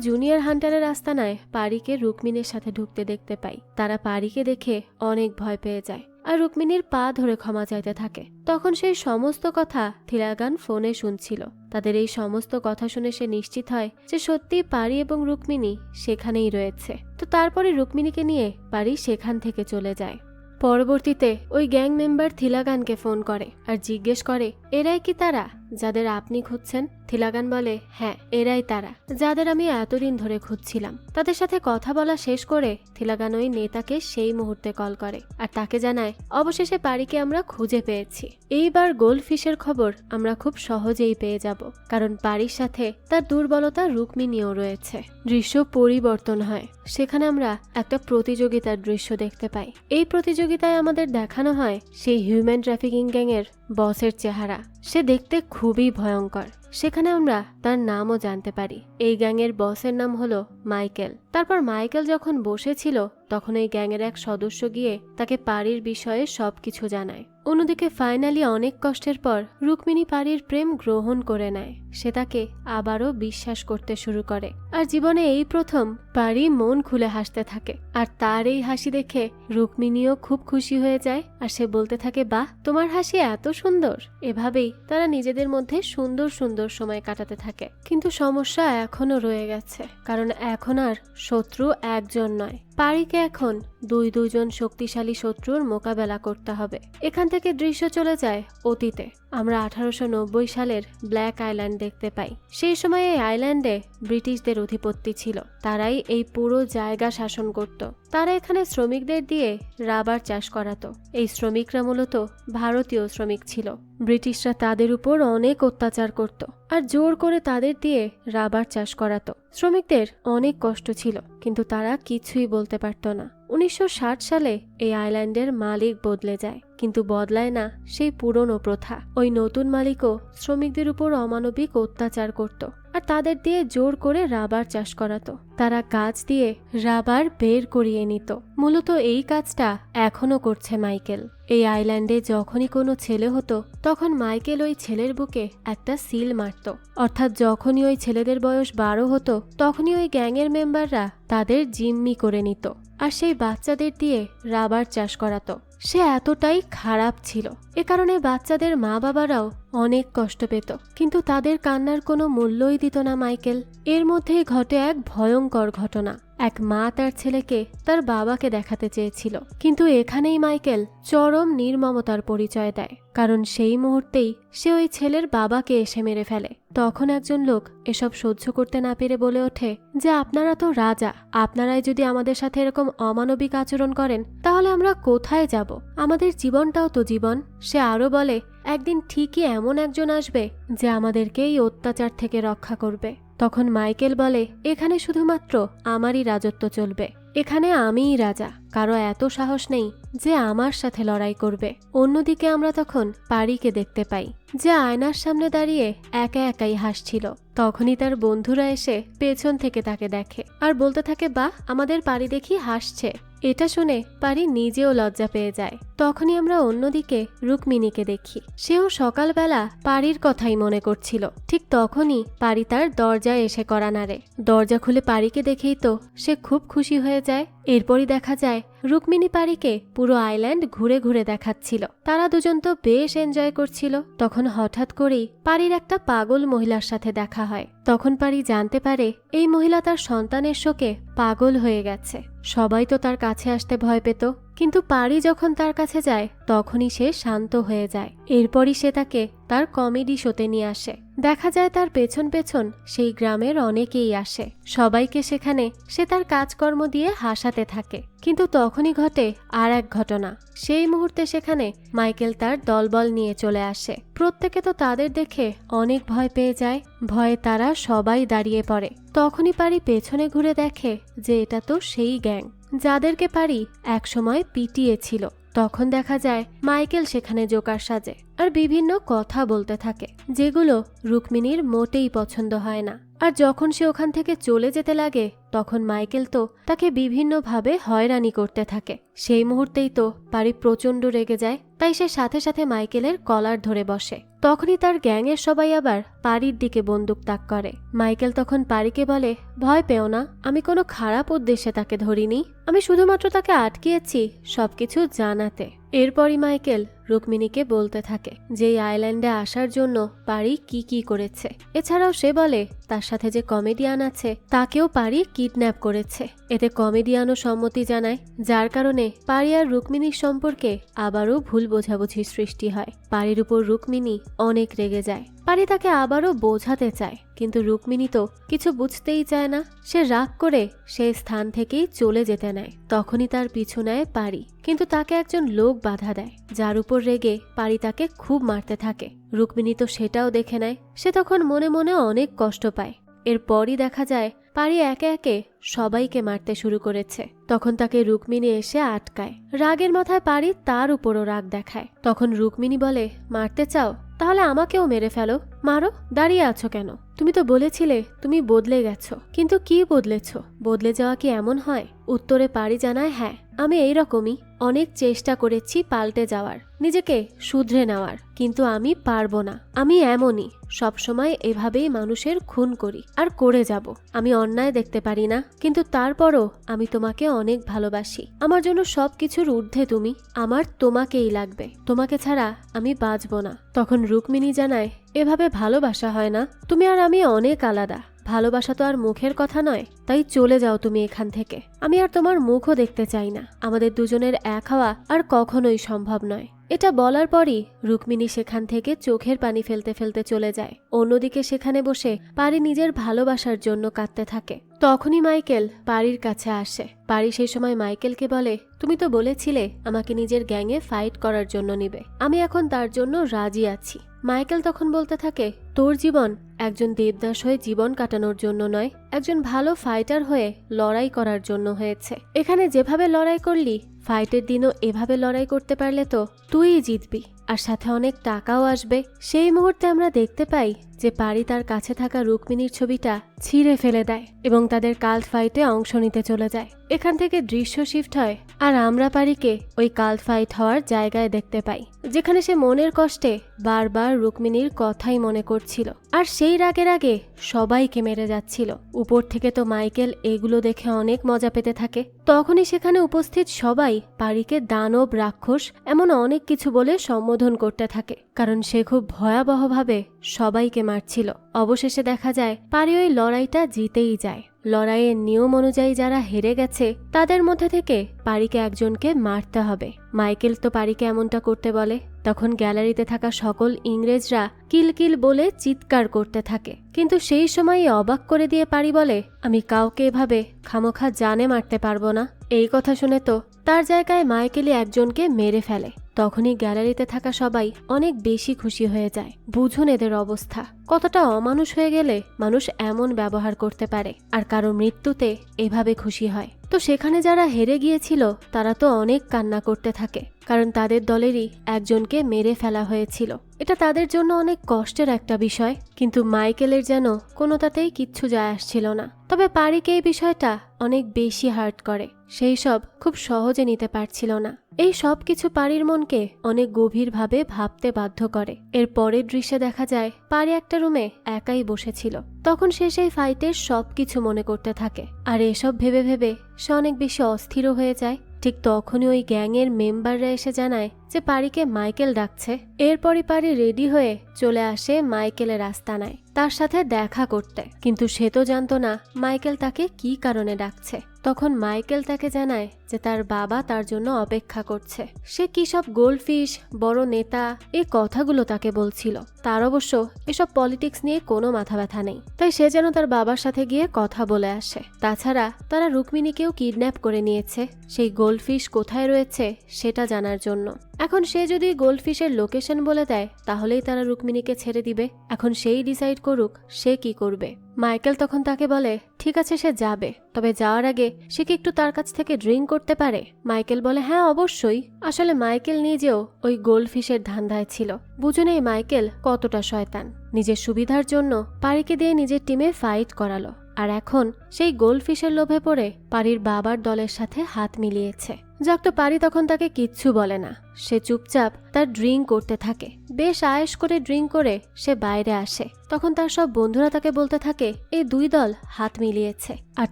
জুনিয়র হান্টারের আস্তানায় পারিকে রুক্মিণীর সাথে ঢুকতে দেখতে পাই। তারা পারিকে দেখে অনেক ভয় পেয়ে যায় আর রুক্মিণীর পা ধরে ক্ষমা চাইতে থাকে। তখন সেই সমস্ত কথা থিলাগান ফোনে শুনছিল। তাদের এই সমস্ত কথা শুনে সে নিশ্চিত হয় যে সত্যি পারি এবং রুক্মিণী সেখানেই রয়েছে। তো তারপরে রুক্মিণীকে নিয়ে পারি সেখান থেকে চলে যায়। পরবর্তীতে ওই গ্যাং মেম্বার থিলাগানকে ফোন করে আর জিজ্ঞেস করে এরাই কি তারা যাদের আপনি খুঁজছেন? থিলাগান বলে হ্যাঁ, এরাই তারা যাদের আমি এতদিন ধরে খুঁজছিলাম। তাদের সাথে কথা বলা শেষ করে থিলাগান ওই নেতাকে সেই মুহূর্তে কল করে আর তাকে জানায় অবশেষে পারিকে আমরা খুঁজে পেয়েছি। এইবার গোল্ডফিশের খবর আমরা খুব সহজেই পেয়ে যাব, কারণ পারির সাথে তার দুর্বলতা রুক্মিণীও রয়েছে। দৃশ্য পরিবর্তন হয়। সেখানে আমরা একটা প্রতিযোগিতার দৃশ্য দেখতে পাই। এই প্রতিযোগিতায় আমাদের দেখানো হয় সেই হিউম্যান ট্রাফিকিং গ্যাংয়ের বসের চেহারা। সে দেখতে খুবই ভয়ঙ্কর। সেখানে আমরা তার নামও জানতে পারি। এই গ্যাংয়ের বসের নাম হলো মাইকেল। তারপর মাইকেল যখন বসেছিল তখন এই গ্যাংয়ের এক সদস্য গিয়ে তাকে পারির বিষয়ে সবকিছু জানায়। অন্যদিকে ফাইনালি অনেক কষ্টের পর রুক্মিণী পারির প্রেম গ্রহণ করে নেয়। সে তাকে আবারও বিশ্বাস করতে শুরু করে আর জীবনে এই প্রথম পারি মন খুলে হাসতে থাকে। আর তার এই হাসি দেখে রুক্মিণীও খুব খুশি হয়ে যায় আর সে বলতে থাকে বাহ, তোমার হাসি এত সুন্দর। এভাবেই তারা নিজেদের মধ্যে সুন্দর সুন্দর সময় কাটাতে থাকে। কিন্তু সমস্যা এখনো রয়ে গেছে, কারণ এখন আর শত্রু একজন নয়, পারিকে এখন দুইজন শক্তিশালী শত্রুর মোকাবেলা করতে হবে। এখান থেকে দৃশ্য চলে যায় অতীতে। আমরা 1890 সালের ব্ল্যাক আইল্যান্ড দেখতে পাই। সেই সময় এই আইল্যান্ডে ব্রিটিশদের অধিপত্তি ছিল। তারাই এই পুরো জায়গা শাসন করত। তারা এখানে শ্রমিকদের দিয়ে রাবার চাষ করাতো। এই শ্রমিকরা মূলত ভারতীয় শ্রমিক ছিল। ব্রিটিশরা তাদের উপর অনেক অত্যাচার করত আর জোর করে তাদের দিয়ে রাবার চাষ করাতো। শ্রমিকদের অনেক কষ্ট ছিল, কিন্তু তারা কিছুই বলতে পারত না। 1960 সালে এই আইল্যান্ডের মালিক বদলে যায়, কিন্তু বদলায় না সেই পুরনো প্রথা। ওই নতুন মালিকও শ্রমিকদের উপর অমানবিক অত্যাচার করত আর তাদের দিয়ে জোর করে রাবার চাষ করাতো। তারা গাছ দিয়ে রাবার বের করিয়ে নিত। মূলত এই কাজটা এখনো করছে মাইকেল। এই আইল্যান্ডে যখনই কোনো ছেলে হতো তখন মাইকেল ওই ছেলের বুকে একটা সিল মারত। অর্থাৎ যখনই ওই ছেলেদের বয়স 12 হতো তখনই ওই গ্যাংয়ের মেম্বাররা তাদের জিম্মি করে নিত আর সেই বাচ্চাদের দিয়ে রাবার চাষ করাতো। সে এতটাই খারাপ ছিল। এ কারণে বাচ্চাদের মা বাবারাও অনেক কষ্ট পেত, কিন্তু তাদের কান্নার কোনো মূল্যই দিত না মাইকেল। এর মধ্যেই ঘটে এক ভয়ঙ্কর ঘটনা। এক মা তার ছেলেকে তার বাবাকে দেখাতে চেয়েছিল, কিন্তু এখানেই মাইকেল চরম নির্মমতার পরিচয় দেয়, কারণ সেই মুহূর্তেই সে ওই ছেলের বাবাকে এসে মেরে ফেলে। তখন একজন লোক এসব সহ্য করতে না পেরে বলে ওঠে যে আপনারা তো রাজা, আপনারাই যদি আমাদের সাথে এরকম অমানবিক আচরণ করেন তাহলে আমরা কোথায় যাব? আমাদের জীবনটাও তো জীবন। সে আরো বলে একদিন ঠিকই এমন একজন আসবে যে আমাদেরকে এই অত্যাচার থেকে রক্ষা করবে। তখন মাইকেল বলে এখানে শুধুমাত্র আমারই রাজত্ব চলবে, এখানে আমিই রাজা, কারো এত সাহস নেই যে আমার সাথে লড়াই করবে। অন্যদিকে আমরা তখন পারিকে দেখতে পাই যে আয়নার সামনে দাঁড়িয়ে একা একাই হাসছিল। তখনই তার বন্ধুরা এসে পেছন থেকে তাকে দেখে আর বলতে থাকে বাহ, আমাদের পারি দেখি হাসছে। এটা শুনে পারি নিজেও লজ্জা পেয়ে যায়। তখনই আমরা অন্যদিকে রুক্মিণীকে দেখি। সেও সকালবেলা পারির কথাই মনে করছিল। ঠিক তখনই পারি তার দরজায় এসে কড়া নাড়ে। দরজা খুলে পারিকে দেখেই তো সে খুব খুশি হয়ে যায়। এরপরই দেখা যায় রুক্মিণী পারিকে পুরো আইল্যান্ড ঘুরে ঘুরে দেখাচ্ছিল। তারা দুজন তো বেশ এনজয় করছিল। তখন হঠাৎ করেই পারির একটা পাগল মহিলার সাথে দেখা হয়। তখন পারি জানতে পারে এই মহিলা তার সন্তানের শোকে পাগল হয়ে গেছে। সবাই তো তার কাছে আসতে ভয় পেত, কিন্তু পারি যখন তার কাছে যায় তখনই সে শান্ত হয়ে যায়। এরপরই সে তাকে তার কমেডি শোতে নিয়ে আসে। দেখা যায় তার পেছন পেছন সেই গ্রামের অনেকেই আসে। সবাইকে সেখানে সে তার কাজকর্ম দিয়ে হাসাতে থাকে। কিন্তু তখনই ঘটে আর এক ঘটনা। সেই মুহূর্তে সেখানে মাইকেল তার দলবল নিয়ে চলে আসে। প্রত্যেকে তো তাদের দেখে অনেক ভয় পেয়ে যায়। ভয়ে তারা সবাই দাঁড়িয়ে পড়ে। তখনই পারি পেছনে ঘুরে দেখে যে এটা তো সেই গ্যাং যাদেরকে পারি একসময় পিটিয়েছিল। তখন দেখা যায় মাইকেল সেখানে জোকার সাজে আর বিভিন্ন কথা বলতে থাকে, যেগুলো রুক্মিণীর মোটেই পছন্দ হয় না। আর যখন সে ওখান থেকে চলে যেতে লাগে তখন মাইকেল তো তাকে বিভিন্নভাবে হয়রানি করতে থাকে। সেই মুহূর্তেই তো পারি প্রচণ্ড রেগে যায়। তাই সে সাথে সাথে মাইকেলের কলার ধরে বসে। তখনই তার গ্যাংয়ের সবাই আবার পারির দিকে বন্দুক তাক করে। মাইকেল তখন পারিকে বলে, ভয় পেও না, আমি কোনো খারাপ উদ্দেশ্যে তাকে ধরিনি, আমি শুধুমাত্র তাকে আটকিয়েছি সবকিছু জানাতে। এরপরই মাইকেল রুক্মিণীকে বলতে থাকে যে এই আইল্যান্ডে আসার জন্য পারি কি কি করেছে। এছাড়াও সে বলে তার সাথে যে কমেডিয়ান আছে তাকেও পারি কিডন্যাপ করেছে। এতে কমেডিয়ানও সম্মতি জানায়, যার কারণে পারি আর রুক্মিণীর সম্পর্কে আবারও ভুল বোঝাবুঝির সৃষ্টি হয়। পারির উপর রুক্মিণী অনেক রেগে যায়। পারি তাকে আবারও বোঝাতে চায়, কিন্তু রুক্মিণী তো কিছু বুঝতেই চায় না। সে রাগ করে সেই স্থান থেকেই চলে যেতে নেয়। তখনই তার পিছু নেয় পারি, কিন্তু তাকে একজন লোক বাধা দেয়, যার উপর রেগে পারি তাকে খুব মারতে থাকে। রুক্মিণী তো সেটাও দেখে নেয়। সে তখন মনে মনে অনেক কষ্ট পায়। এরপরই দেখা যায় পারি একে একে সবাইকে মারতে শুরু করেছে। তখন তাকে রুক্মিণী এসে আটকায়। রাগের মাথায় পারি তার উপরও রাগ দেখায়। তখন রুক্মিণী বলে, মারতে চাও? তাহলে আমাকেও মেরে ফেলো, মারো, দাঁড়িয়ে আছো কেন? তুমি তো বলেছিলে তুমি বদলে গেছো, কিন্তু কি বদলেছ? বদলে যাওয়া কি এমন হয়? উত্তরে পারি জানায়, হ্যাঁ, আমি এইরকমই। অনেক চেষ্টা করেছি পাল্টে যাওয়ার, নিজেকে শুধরে নেওয়ার, কিন্তু আমি পারবো না। আমি এমনই, সবসময় এভাবেই মানুষের খুন করি আর করে যাব। আমি অন্যায় দেখতে পারি না, কিন্তু তারপরও আমি তোমাকে অনেক ভালোবাসি। আমার জন্য সবকিছুর ঊর্ধ্বে তুমি। আমার তোমাকেই লাগবে, তোমাকে ছাড়া আমি বাঁচব না। তখন রুক্মিণী জানায়, এভাবে ভালোবাসা হয় না, তুমি আর আমি অনেক আলাদা। ভালোবাসা তো আর মুখের কথা নয়, তাই চলে যাও তুমি এখান থেকে। আমি আর তোমার মুখও দেখতে চাই না। আমাদের দুজনের এক হওয়া আর কখনোই সম্ভব নয়। এটা বলার পরই রুক্মিণী সেখান থেকে চোখের পানি ফেলতে ফেলতে চলে যায়। অন্যদিকে সেখানে বসে পারি নিজের ভালোবাসার জন্য কাঁদতে থাকে। তখনই মাইকেল পারির কাছে আসে। পারি সেই সময় মাইকেলকে বলে, তুমি তো বলেছিলে আমাকে নিজের গ্যাংয়ে ফাইট করার জন্য নিবে, আমি এখন তার জন্য রাজি আছি। মাইকেল তখন বলতে থাকে, তোর জীবন একজন দেবদাস হয়ে জীবন কাটানোর জন্য নয়, একজন ভালো ফাইটার হয়ে লড়াই করার জন্য হয়েছে। এখানে যেভাবে লড়াই করলি, ফাইটের দিনও এভাবে লড়াই করতে পারলে তো তুইই জিতবি, আর সাথে অনেক টাকাও আসবে। সেই মুহূর্তে আমরা দেখতে পাই যে পারি তার কাছে থাকা রুক্মিণীর ছবিটা ছিঁড়ে ফেলে দেয় এবং তাদের কাল্ট ফাইটে অংশ নিতে চলে যায়। এখান থেকে দৃশ্য শিফট হয় আর আমরা পারিকে ওই কাল্ট ফাইট হওয়ার জায়গায় দেখতে পাই, যেখানে সে মনের কষ্টে বারবার রুক্মিণীর কথাই মনে করছিল আর সেই রাগের আগে সবাইকে মেরে যাচ্ছিল। উপর থেকে তো মাইকেল এগুলো দেখে অনেক মজা পেতে থাকে। তখনই সেখানে উপস্থিত সবাই পারিকে দানব, রাক্ষস এমন অনেক কিছু বলে সম্বোধন করতে থাকে, কারণ সে খুব ভয়াবহভাবে সবাইকে মারছিল। অবশেষে দেখা যায় পারি ওই লড়াইটা জিতেই যায়। লড়াইয়ের নিয়ম অনুযায়ী যারা হেরে গেছে তাদের মধ্যে থেকে পারিকে একজনকে মারতে হবে। মাইকেল তো পারিকে এমনটা করতে বলে। তখন গ্যালারিতে থাকা সকল ইংরেজরা কিলকিল বলে চিৎকার করতে থাকে, কিন্তু সেই সময়ই অবাক করে দিয়ে পারি বলে, আমি কাউকে এভাবে খামোখা জানে মারতে পারবো না। এই কথা শুনে তো তার জায়গায় মাইকেলই একজনকে মেরে ফেলে। তখনই গ্যালারিতে থাকা সবাই অনেক বেশি খুশি হয়ে যায়। বুঝুন এদের অবস্থা, কতটা অমানুষ হয়ে গেলে মানুষ এমন ব্যবহার করতে পারে আর কারো মৃত্যুতে এভাবে খুশি হয়। তো সেখানে যারা হেরে গিয়েছিল তারা তো অনেক কান্না করতে থাকে, কারণ তাদের দলেরই একজনকে মেরে ফেলা হয়েছিল। এটা তাদের জন্য অনেক কষ্টের একটা বিষয়, কিন্তু মাইকেলের যেন কোনোটাতেই কিচ্ছু যায় আসছিল না। তবে পারিকে এই বিষয়টা অনেক বেশি হার্ট করে, সেই সব খুব সহজে নিতে পারছিল না। এই সব কিছু পারির মনকে অনেক গভীরভাবে ভাবতে বাধ্য করে। এর পরের দৃশ্যে দেখা যায় পারি একটা রুমে একাই বসেছিল। তখন সে সেই ফাইটের সবকিছু মনে করতে থাকে, আর এসব ভেবে ভেবে সে অনেক বেশি অস্থির হয়ে যায়। ঠিক তখনই ওই গ্যাংয়ের মেম্বাররা এসে জানায় যে পারিকে মাইকেল ডাকছে। এরপরই পারি রেডি হয়ে চলে আসে মাইকেলের আস্তানায় তার সাথে দেখা করতে, কিন্তু সে তো জানতো না মাইকেল তাকে কি কারণে ডাকছে। তখন মাইকেল তাকে জানায় যে তার বাবা তার জন্য অপেক্ষা করছে। সে কি সব গোল্ডফিশ, বড় নেতা, এই কথাগুলো তাকে বলছিল। তার অবশ্য এসব পলিটিক্স নিয়ে কোনো মাথা ব্যথা নেই, তাই সে যেন তার বাবার সাথে গিয়ে কথা বলে আসে। তাছাড়া তারা রুক্মিণীকেও কিডন্যাপ করে নিয়েছে সেই গোল্ডফিশ কোথায় রয়েছে সেটা জানার জন্য। এখন সে যদি গোল্ডফিশের লোকেশন বলে দেয় তাহলেই তারা রুক্মিণীকে ছেড়ে দিবে। এখন সেই ডিসাইড করুক সে কি করবে। মাইকেল তখন তাকে বলে ঠিক আছে সে যাবে, তবে যাওয়ার আগে সে কি একটু তার কাছ থেকে ড্রিঙ্ক করতে পারে। মাইকেল বলে হ্যাঁ অবশ্যই। আসলে মাইকেল নিজেও ওই গোল্ডফিশের ধান্দায় ছিল। বুঝুন এই মাইকেল কতটা শয়তান। নিজের সুবিধার জন্য পারিকে দিয়ে নিজের টিমে ফাইট করালো, আর এখন সেই গোল্ডফিশের লোভে পড়ে পারির বাবার দলের সাথে হাত মিলিয়েছে। যাক, তো পারি তখন তাকে কিচ্ছু বলে না। সে চুপচাপ তার ড্রিঙ্ক করতে থাকে। বেশ আয়েশ করে ড্রিঙ্ক করে সে বাইরে আসে। তখন তার সব বন্ধুরা তাকে বলতে থাকে এই দুই দল হাত মিলিয়েছে আর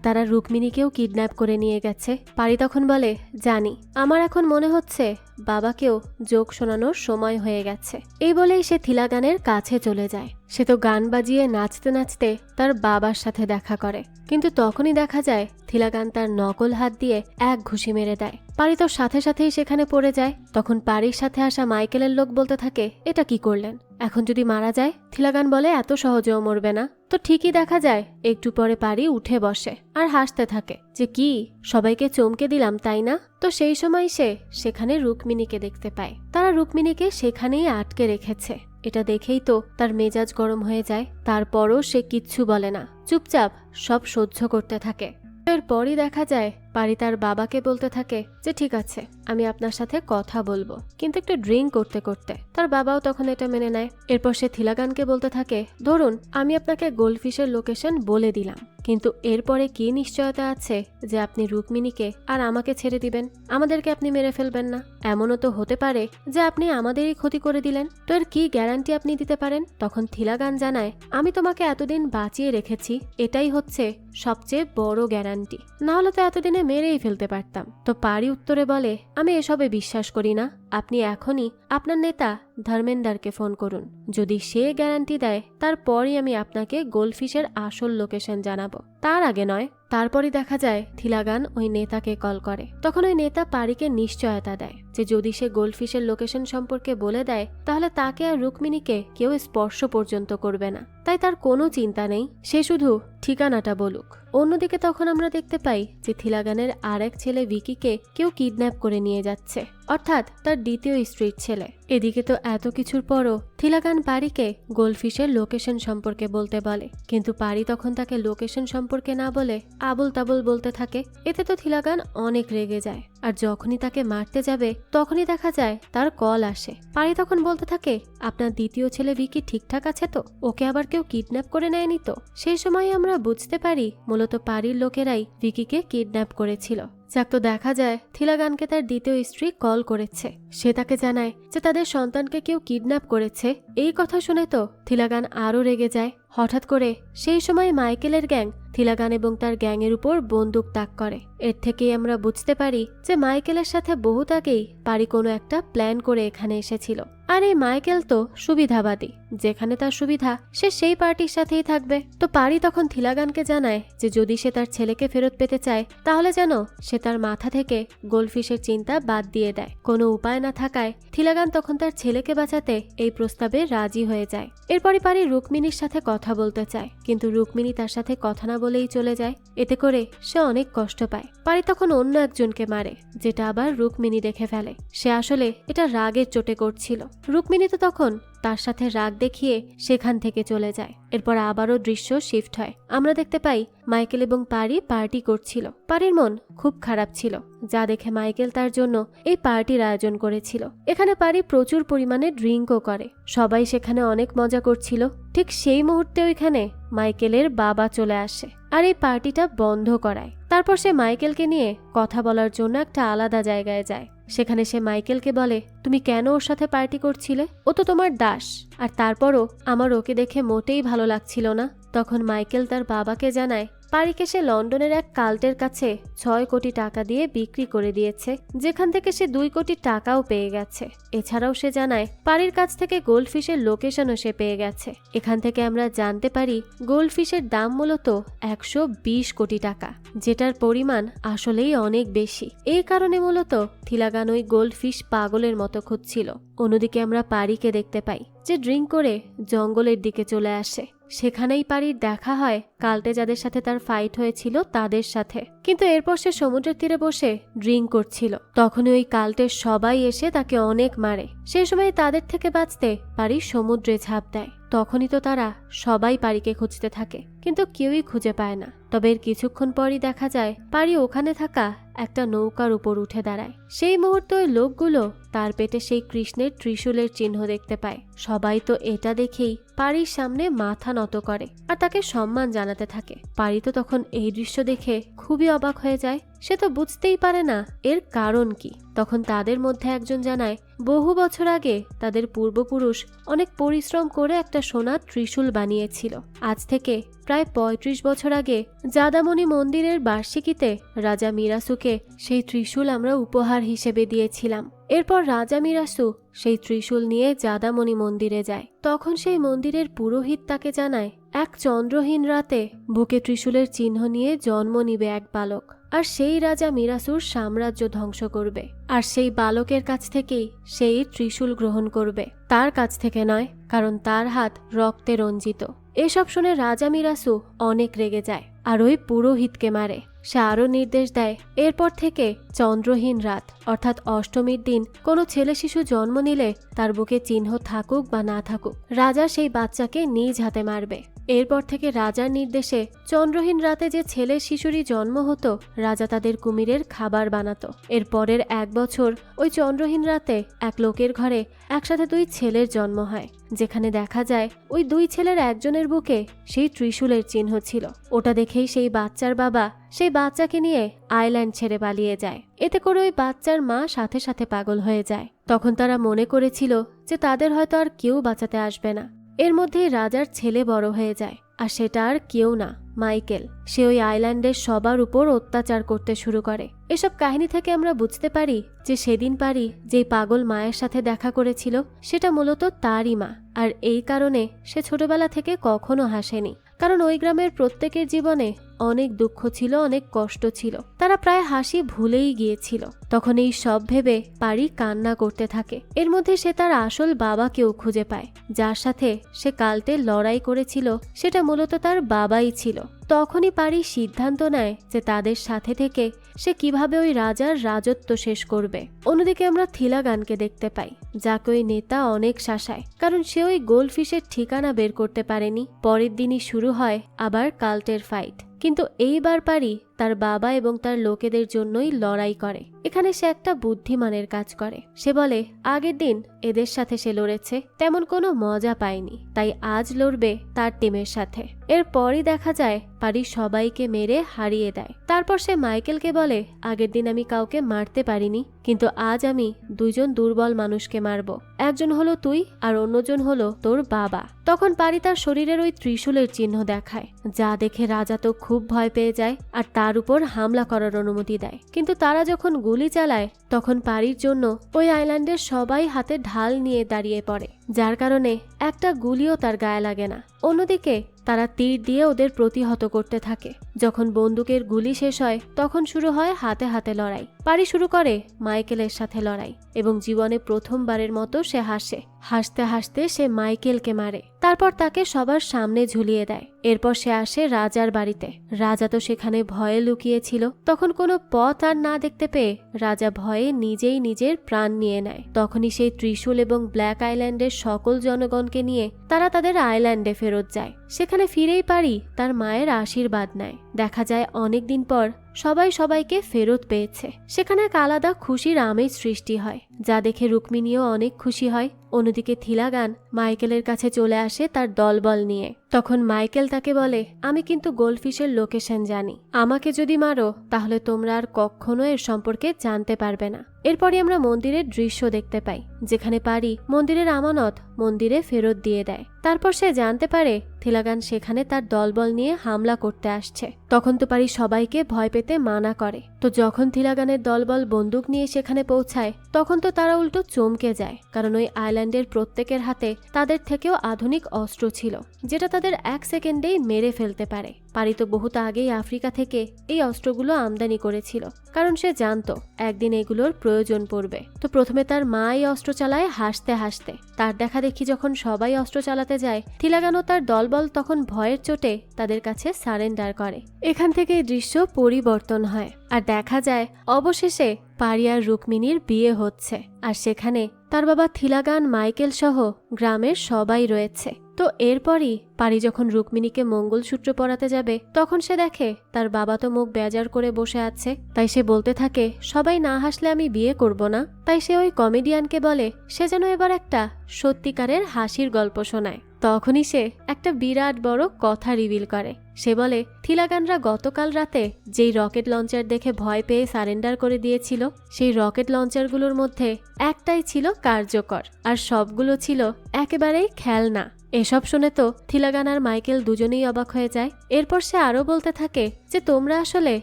তারা রুক্মিণীকেও কিডন্যাপ করে নিয়ে গেছে। পারি তখন বলে জানি, আমার এখন মনে হচ্ছে বাবাকেও জোক শোনানোর সময় হয়ে গেছে। এই বলেই সে থিলাগানের কাছে চলে যায়। সে তো গান বাজিয়ে নাচতে নাচতে তার বাবার সাথে দেখা করে, কিন্তু তখনই দেখা যায় থিলাগান তার নকল হাত দিয়ে এক ঘুষি মেরে দেয়। পারি তো সাথে সাথেই সেখানে পড়ে যায়। তখন পারির সাথে আসা মাইকেলের লোক বলতে থাকে এটা কি করলেন, এখন যদি মারা যায়? থিলাগান বলে এত সহজেও মরবে না। তো ঠিকই দেখা যায় একটু পরে পারি উঠে বসে আর হাসতে থাকে যে কি সবাইকে চমকে দিলাম তাই না। তো সেই সময় সে সেখানে রুক্মিণীকে দেখতে পায়। তারা রুক্মিণীকে সেখানেই আটকে রেখেছে। এটা দেখেই তো তার মেজাজ গরম হয়ে যায়। তারপরও সে কিচ্ছু বলে না, চুপচাপ সব সহ্য করতে থাকে। এরপরই দেখা যায় পারি তার বাবাকে বলতে থাকে যে ঠিক আছে আমি আপনার সাথে কথা বলবো, কিন্তু একটু ড্রিঙ্ক করতে করতে। তার বাবাও তখন এটা মেনে নেয়। এরপর সে থিলাগানকে বলতে থাকে ধরুন আমি আপনাকে গোল্ডফিশের লোকেশন বলে দিলাম, কিন্তু এরপরে কি নিশ্চয়তা আছে যে আপনি রুক্মিণীকে আর আমাকে ছেড়ে দিবেন, আমাদেরকে আপনি মেরে ফেলবেন না? এমনও তো হতে পারে যে আপনি আমাদেরই ক্ষতি করে দিলেন, তো এর কি গ্যারান্টি আপনি দিতে পারেন? তখন থিলাগান জানায় আমি তোমাকে এতদিন বাঁচিয়ে রেখেছি, এটাই হচ্ছে সবচেয়ে বড় গ্যারান্টি, না হলে তো এতদিনে মেরেই ফেলতে পারতাম। তো পারি উত্তরে বলে আমি এসবে বিশ্বাস করি না, আপনি এখনই আপনার নেতা ধর্মেন্দারকে ফোন করুন, যদি সে গ্যারান্টি দেয় তারপরই আমি আপনাকে গোল্ডফিশের আসল লোকেশন জানাবো, তার আগে নয়। তারপরই দেখা যায় থিলাগান ওই নেতাকে কল করে। তখন ওই নেতা পারিকে নিশ্চয়তা দেয় যে যদি সে গোল্ডফিশের লোকেশন সম্পর্কে বলে দেয় তাহলে তাকে আর রুক্মিণীকে কেউ স্পর্শ পর্যন্ত করবে না, তাই তার কোনো চিন্তা নেই, সে শুধু ঠিকানাটা বলুক। অন্যদিকে তখন আমরা দেখতে পাই যে থিলাগানের আরেক ছেলে ভিকিকে কেউ কিডন্যাপ করে নিয়ে যাচ্ছে, অর্থাৎ তার দ্বিতীয় স্ত্রীর ছেলে। এদিকে তো এত কিছুর পরও থিলাগান পারিকে গোল্ডফিশের লোকেশন সম্পর্কে বলতে বলে, কিন্তু পারি তখন তাকে লোকেশন সম্পর্কে না বলে আবল তাবল বলতে থাকে। এতে তো থিলাগান অনেক রেগে যায়, আর যখনই তাকে মারতে যাবে তখনই দেখা যায় তার কল আসে। পারি তখন বলতে থাকে আপনার দ্বিতীয় ছেলে ভিকি ঠিকঠাক আছে তো, ওকে আবার কেউ কিডন্যাপ করে নেয়নি তো? সেই সময় আমরা বুঝতে পারি মূলত পারির লোকেরাই ভিকিকে কিডন্যাপ করেছিল। যাক, তো দেখা যায় থিলাগানকে তার দ্বিতীয় স্ত্রী কল করেছে। সে তাকে জানায় যে তাদের সন্তানকে কেউ কিডন্যাপ করেছে। এই কথা শুনে তো থিলাগান আরো রেগে যায়। হঠাৎ করে সেই সময় মাইকেলের গ্যাং থিলাগান এবং তার গ্যাংয়ের উপর বন্দুক তাক করে। এর থেকেই আমরা বুঝতে পারি যে মাইকেলের সাথে বহুত আগেই পারি কোনো একটা প্ল্যান করে এখানে এসেছিল। আর এই মাইকেল তো সুবিধাবাদী, যেখানে তার সুবিধা সে সেই পার্টির সাথেই থাকবে। তো পারি তখন থিলাগানকে জানায় যে যদি সে তার ছেলেকে ফেরত পেতে চায় তাহলে যেন সে তার মাথা থেকে গোল্ডফিশের চিন্তা বাদ দিয়ে দেয়। কোনো উপায় না থাকায় থিলাগান তখন তার ছেলেকে বাঁচাতে এই প্রস্তাবে রাজি হয়ে যায়। এরপরই পারি রুক্মিণীর সাথে কথা বলতে চায়, কিন্তু রুক্মিণী তার সাথে কথা না বলেই চলে যায়। এতে করে সে অনেক কষ্ট পায়। যায়। পারি তখন অন্য একজনকে মারে, যেটা আবার রুক্মিণী দেখে ফেলে। সে আসলে এটা রাগের চোটে করছিল। রুক্মিণী তো তখন তার সাথে রাগ দেখিয়ে সেখান থেকে চলে যায়। এরপর আবারও দৃশ্য শিফট হয়। আমরা দেখতে পাই মাইকেল এবং পারি পার্টি করছিল। পারির মন খুব খারাপ ছিল, যা দেখে মাইকেল তার জন্য এই পার্টির আয়োজন করেছিল। এখানে পারি প্রচুর পরিমাণে ড্রিঙ্কও করে। সবাই সেখানে অনেক মজা করছিল। ঠিক সেই মুহূর্তে ওইখানে মাইকেলের বাবা চলে আসে আর এই পার্টিটা বন্ধ করায়। তারপর সে মাইকেলকে নিয়ে কথা বলার জন্য একটা আলাদা জায়গায় যায়। সেখানে সে মাইকেলকে বলে, তুমি কেন ওর সাথে পার্টি করছিলে? ও তো তোমার দাস, আর তারপরও আমার ওকে দেখে মোটেই ভালো লাগছিল না। তখন মাইকেল তার বাবাকে জানায় পারিকে সে লন্ডনের এক কাল্টের কাছে 6 কোটি টাকা দিয়ে বিক্রি করে দিয়েছে, যেখান থেকে সে 2 কোটি টাকাও পেয়ে গেছে। এছাড়াও সে জানায় পারির কাছ থেকে গোল্ডফিশের লোকেশনও সে পেয়ে গেছে। এখান থেকে আমরা জানতে পারি গোল্ডফিশের দাম মূলত 120 কোটি টাকা, যেটার পরিমাণ আসলেই অনেক বেশি। এই কারণে মূলত থিলাগান ওই গোল্ডফিশ পাগলের মতো খুঁজছিল। অন্যদিকে আমরা পারিকে দেখতে পাই যে ড্রিঙ্ক করে জঙ্গলের দিকে চলে আসে। সেখানেই পারির দেখা হয় কাল্টে যাদের সাথে তার ফাইট হয়েছিল তাদের সাথে। কিন্তু এরপর সে সমুদ্রের তীরে বসে ড্রিঙ্ক করছিল। তখনই ওই কাল্টের সবাই এসে তাকে অনেক মারে। সেই সময় তাদের থেকে বাঁচতে পারি সমুদ্রে ঝাঁপ দেয়। তখনই তো তারা সবাই পারিকে খুঁজতে থাকে, কিন্তু কেউই খুঁজে পায় না। তবে এর কিছুক্ষণ পরই দেখা যায় পারি ওখানে থাকা একটা নৌকার উপর উঠে দাঁড়ায়। সেই মুহূর্তে ওই লোকগুলো তার পেটে সেই কৃষ্ণের ত্রিশূলের চিহ্ন দেখতে পায়। সবাই তো এটা দেখেই পারির সামনে মাথা নত করে আর তাকে সম্মান জানাতে থাকে। পারি তো তখন এই দৃশ্য দেখে খুবই অবাক হয়ে যায়। সে তো বুঝতেই পারে না এর কারণ কি। তখন তাদের মধ্যে একজন জানায় বহু বছর আগে তাদের পূর্বপুরুষ অনেক পরিশ্রম করে একটা সোনার ত্রিশূল বানিয়েছিল। আজ থেকে প্রায় 35 বছর আগে জাদামণি মন্দিরের বার্ষিকীতে রাজা মিরাসুকে সেই ত্রিশূল আমরা উপহার হিসেবে দিয়েছিলাম। এরপর রাজা মিরাসু সেই ত্রিশূল নিয়ে জাদামণি মন্দিরে যায়। তখন সেই মন্দিরের পুরোহিত তাকে জানায় এক চন্দ্রহীন রাতে বুকে ত্রিশূলের চিহ্ন নিয়ে জন্ম নিবে এক বালক, আর সেই রাজা মিরাসুর সাম্রাজ্য ধ্বংস করবে। আর সেই বালকের কাছ থেকেই সেই ত্রিশূল গ্রহণ করবে, তার কাছ থেকে নয়, কারণ তার হাত রক্তে রঞ্জিত। এসব শুনে রাজা মিরাসু অনেক রেগে যায় আর ওই পুরোহিতকে মারে। সে আরও নির্দেশ দেয় এরপর থেকে চন্দ্রহীন রাত অর্থাৎ অষ্টমীর দিন কোনো ছেলে শিশু জন্ম নিলে তার বুকে চিহ্ন থাকুক বা না থাকুক, রাজা সেই বাচ্চাকে নিজ হাতে মারবে। এরপর থেকে রাজার নির্দেশে চন্দ্রহীন রাতে যে ছেলে শিশুরই জন্ম হতো রাজা তাদের কুমিরের খাবার বানাতো। এর পরের 1 বছর ওই চন্দ্রহীন রাতে এক লোকের ঘরে একসাথে 2 ছেলের জন্ম হয়, যেখানে দেখা যায় ওই 2 ছেলের একজনের বুকে সেই ত্রিশূলের চিহ্ন ছিল। ওটা দেখেই সেই বাচ্চার বাবা সেই বাচ্চাকে নিয়ে আইল্যান্ড ছেড়ে পালিয়ে যায়। এতে করে ওই বাচ্চার মা সাথে সাথে পাগল হয়ে যায়। তখন তারা মনে করেছিল যে তাদের হয়তো আর কেউ বাঁচাতে আসবে না। এর মধ্যেই রাজার ছেলে বড় হয়ে যায়, আর সেটা আর কেউ না, মাইকেল। সে ওই আইল্যান্ডের সবার উপর অত্যাচার করতে শুরু করে। এসব কাহিনী থেকে আমরা বুঝতে পারি যে সেদিন পারি যেই পাগল মায়ের সাথে দেখা করেছিল সেটা মূলত তারই মা। আর এই কারণে সে ছোটবেলা থেকে কখনো হাসেনি, কারণ ওই গ্রামের প্রত্যেকের জীবনে অনেক দুঃখ ছিল, অনেক কষ্ট ছিল। তারা প্রায় হাসি ভুলেই গিয়েছিল। তখন এই সব ভেবে পারি কান্না করতে থাকে। এর মধ্যে সে তার আসল বাবাকেও খুঁজে পায়, যার সাথে সে কাল্টে লড়াই করেছিল সেটা মূলত তার বাবাই ছিল। তখনই পারি সিদ্ধান্ত নেয় যে তাদের সাথে থেকে সে কিভাবে ওই রাজার রাজত্ব শেষ করবে। অন্যদিকে আমরা থিলাগানকে দেখতে পাই, যাকে ওই নেতা অনেক শাসায়, কারণ সে ওই গোল্ডফিশের ঠিকানা বের করতে পারেনি। পরের দিনই শুরু হয় আবার কাল্টের ফাইট, কিন্তু এইবার পারি তার বাবা এবং তার লোকেদের জন্যই লড়াই করে। এখানে সে একটা বুদ্ধিমানের কাজ করে। সে বলে আগের দিন এদের সাথে সে লড়েছে, তেমন কোনো মজা পায়নি, তাই আজ লড়বে তার টিমের সাথে। এরপরই দেখা যায় পারি সবাইকে মেরে হারিয়ে দেয়। তারপর সে মাইকেলকে বলে আগের দিন আমি কাউকে মারতে পারিনি, কিন্তু আজ আমি 2 জন দুর্বল মানুষকে মারব। একজন হলো তুই আর অন্যজন হলো তোর বাবা। তখন পারি তার শরীরের ওই ত্রিশূলের চিহ্ন দেখায়, যা দেখে রাজা তো খুব ভয় পেয়ে যায় আর তার উপর হামলা করার অনুমতি দেয়। কিন্তু তারা যখন গুলি চালায় তখন পারির জন্য ওই আইল্যান্ডের সবাই হাতে ঢাল নিয়ে দাঁড়িয়ে পড়ে, যার কারণে একটা গুলিও তার গায়ে লাগে না। অন্যদিকে তারা তীর দিয়ে ওদের প্রতিহত করতে থাকে। যখন বন্দুকের গুলি শেষ হয় তখন শুরু হয় হাতে হাতে লড়াই। পারি শুরু করে মাইকেলের সাথে লড়াই এবং জীবনে প্রথমবারের মতো সে হাসে। হাসতে হাসতে সে মাইকেলকে মারে। তারপর তাকে সবার সামনে ঝুলিয়ে দেয়। এরপর সে আসে রাজার বাড়িতে। রাজা তো সেখানে ভয়ে লুকিয়েছিল। তখন কোনো পথ আর না দেখতে পেয়ে রাজা ভয়ে নিজেই নিজের প্রাণ নিয়ে নেয়। তখনই সেই ত্রিশূল এবং ব্ল্যাক আইল্যান্ডের সকল জনগণকে নিয়ে তারা তাদের আইল্যান্ডে ফেরত যায়। সেখানে ফিরেই পারি তার মায়ের আশীর্বাদ নেয়। দেখা যায় অনেকদিন পর সবাই সবাইকে ফেরত পেয়েছে। সেখানে এক আলাদা খুশির আমেজ সৃষ্টি হয়, যা দেখে রুক্মিণীও অনেক খুশি হয়। অন্যদিকে থিলাগান মাইকেলের কাছে চলে আসে তার দলবল নিয়ে। তখন মাইকেল তাকে বলে, আমি কিন্তু গোল্ডফিশের লোকেশন জানি, আমাকে যদি মারো তাহলে তোমরা আর কখনো এর সম্পর্কে জানতে পারবে না। এরপরই আমরা মন্দিরের দৃশ্য দেখতে পাই, যেখানে পারি মন্দিরের আমানত মন্দিরে ফেরত দিয়ে দেয়। তারপর সে জানতে পারে থিলাগান সেখানে তার দলবল নিয়ে হামলা করতে আসছে। তখন তো পারি সবাইকে ভয় পেতে মানা করে। তো যখন থিলাগানের দলবল বন্দুক নিয়ে সেখানে পৌঁছায় তখন তো তারা উল্টো চমকে যায়, কারণ ওই আইল্যান্ডের প্রত্যেকের হাতে তাদের থেকেও আধুনিক অস্ত্র ছিল, যেটা তাদের এক সেকেন্ডেই মেরে ফেলতে পারে। পারি তো বহুত আগেই আফ্রিকা থেকে এই অস্ত্রগুলো আমদানি করেছিল, কারণ সে জানতো একদিন এগুলোর প্রয়োজন পড়বে। তো প্রথমে তার মা এই অস্ত্র চালায় হাসতে হাসতে। তার দেখা দেখি যখন সবাই অস্ত্র চালাতে যায়, থিলাগানও তার দলবল তখন ভয়ের চোটে তাদের কাছে সারেন্ডার করে। এখান থেকে এই দৃশ্য পরিবর্তন হয় আর দেখা যায় অবশেষে পারি আর রুক্মিণীর বিয়ে হচ্ছে। আর সেখানে তার বাবা থিলাগান, মাইকেল সহ গ্রামের সবাই রয়েছে। তো এরপরই পারি যখন রুক্মিণীকে মঙ্গলসূত্র পরাতে যাবে তখন সে দেখে তার বাবা তো মুখ বেজার করে বসে আছে। তাই সে বলতে থাকে, সবাই না হাসলে আমি বিয়ে করব না। তাই সে ওই কমেডিয়ানকে বলে সে যেন এবার একটা সত্যিকারের হাসির গল্প শোনায়। তখনই সে একটা বিরাট বড় কথা রিভিল করে। সে বলে থিলাগানরা গতকাল রাতে যেই রকেট লঞ্চার দেখে ভয় পেয়ে সারেন্ডার করে দিয়েছিল, সেই রকেট লঞ্চারগুলোর মধ্যে একটাই ছিল কার্যকর, আর সবগুলো ছিল একেবারেই খেলনা। এসব শুনে তো থিলাগান আর মাইকেল দুজনেই অবাক হয়ে যায়। এরপর সে আরো বলতে থাকে যে তোমরা আসলে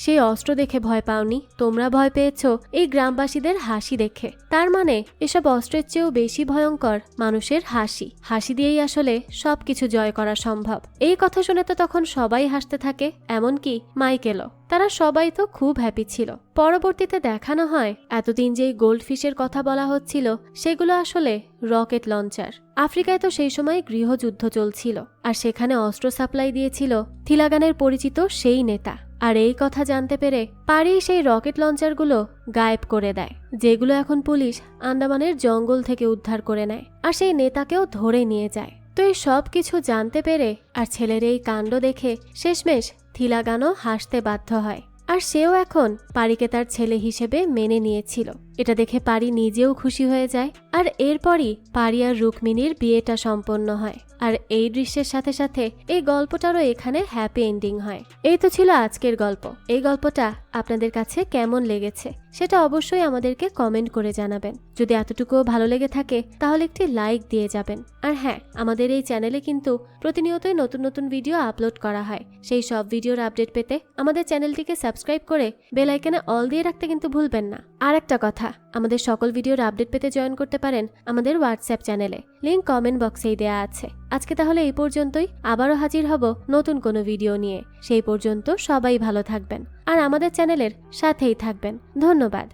সেই অস্ত্র দেখে ভয় পাওনি, তোমরা ভয় পেয়েছো এই গ্রামবাসীদের হাসি দেখে। তার মানে এসব অস্ত্রের চেয়েও বেশি ভয়ঙ্কর মানুষের হাসি। হাসি দিয়েই আসলে সবকিছু জয় করা সম্ভব। এই কথা শুনে তো তখন সবাই হাসতে থাকে, এমনকি মাইকেলও। তারা সবাই তো খুব হ্যাপি ছিল। পরবর্তীতে দেখানো হয় এতদিন যেই গোল্ডফিশের কথা বলা হচ্ছিল সেগুলো আসলে রকেট লঞ্চার। আফ্রিকায় তো সেই সময় গৃহযুদ্ধ চলছিল, আর সেখানে অস্ত্র সাপ্লাই দিয়েছিল থিলাগানের পরিচিত সেই নেতা। আর এই কথা জানতে পেরে পারি সেই রকেট লঞ্চারগুলো গায়েব করে দেয়, যেগুলো এখন পুলিশ আন্দামানের জঙ্গল থেকে উদ্ধার করে নেয়, আর সেই নেতাকেও ধরে নিয়ে যায়। তো এই সব কিছু জানতে পেরে আর ছেলের এই কাণ্ড দেখে শেষমেশ থিলাগানও হাসতে বাধ্য হয়। আর সেও এখন পারিকে তার ছেলে হিসেবে মেনে নিয়েছিল। এটা দেখে পারি নিজেও খুশি হয়ে যায়। আর এরপরই পারি আর রুক্মিণীর বিয়েটা সম্পন্ন হয়। আর এই দৃশ্যের সাথে সাথে এই গল্পটারও এখানে হ্যাপি এন্ডিং হয়। এই তো ছিল আজকের গল্প। এই গল্পটা আপনাদের কাছে কেমন লেগেছে সেটা অবশ্যই আমাদেরকে কমেন্ট করে জানাবেন। যদি এতটুকুও ভালো লেগে থাকে তাহলে একটি লাইক দিয়ে যাবেন। আর হ্যাঁ, আমাদের এই চ্যানেলে কিন্তু প্রতিনিয়তই নতুন নতুন ভিডিও আপলোড করা হয়। সেই সব ভিডিওর আপডেট পেতে আমাদের চ্যানেলটিকে সাবস্ক্রাইব করে বেল আইকনে অল দিয়ে রাখতে কিন্তু ভুলবেন না। আর একটা কথা, আমাদের সকল ভিডিওর আপডেট পেতে জয়েন করতে পারেন আমাদের হোয়াটসঅ্যাপ চ্যানেলে, লিংক কমেন্ট বক্সেই দেয়া আছে। আজকে তাহলে এই পর্যন্তই, আবারও হাজির হব নতুন কোনো ভিডিও নিয়ে। সেই পর্যন্ত সবাই ভালো থাকবেন আর আমাদের চ্যানেলের সাথেই থাকবেন। ধন্যবাদ।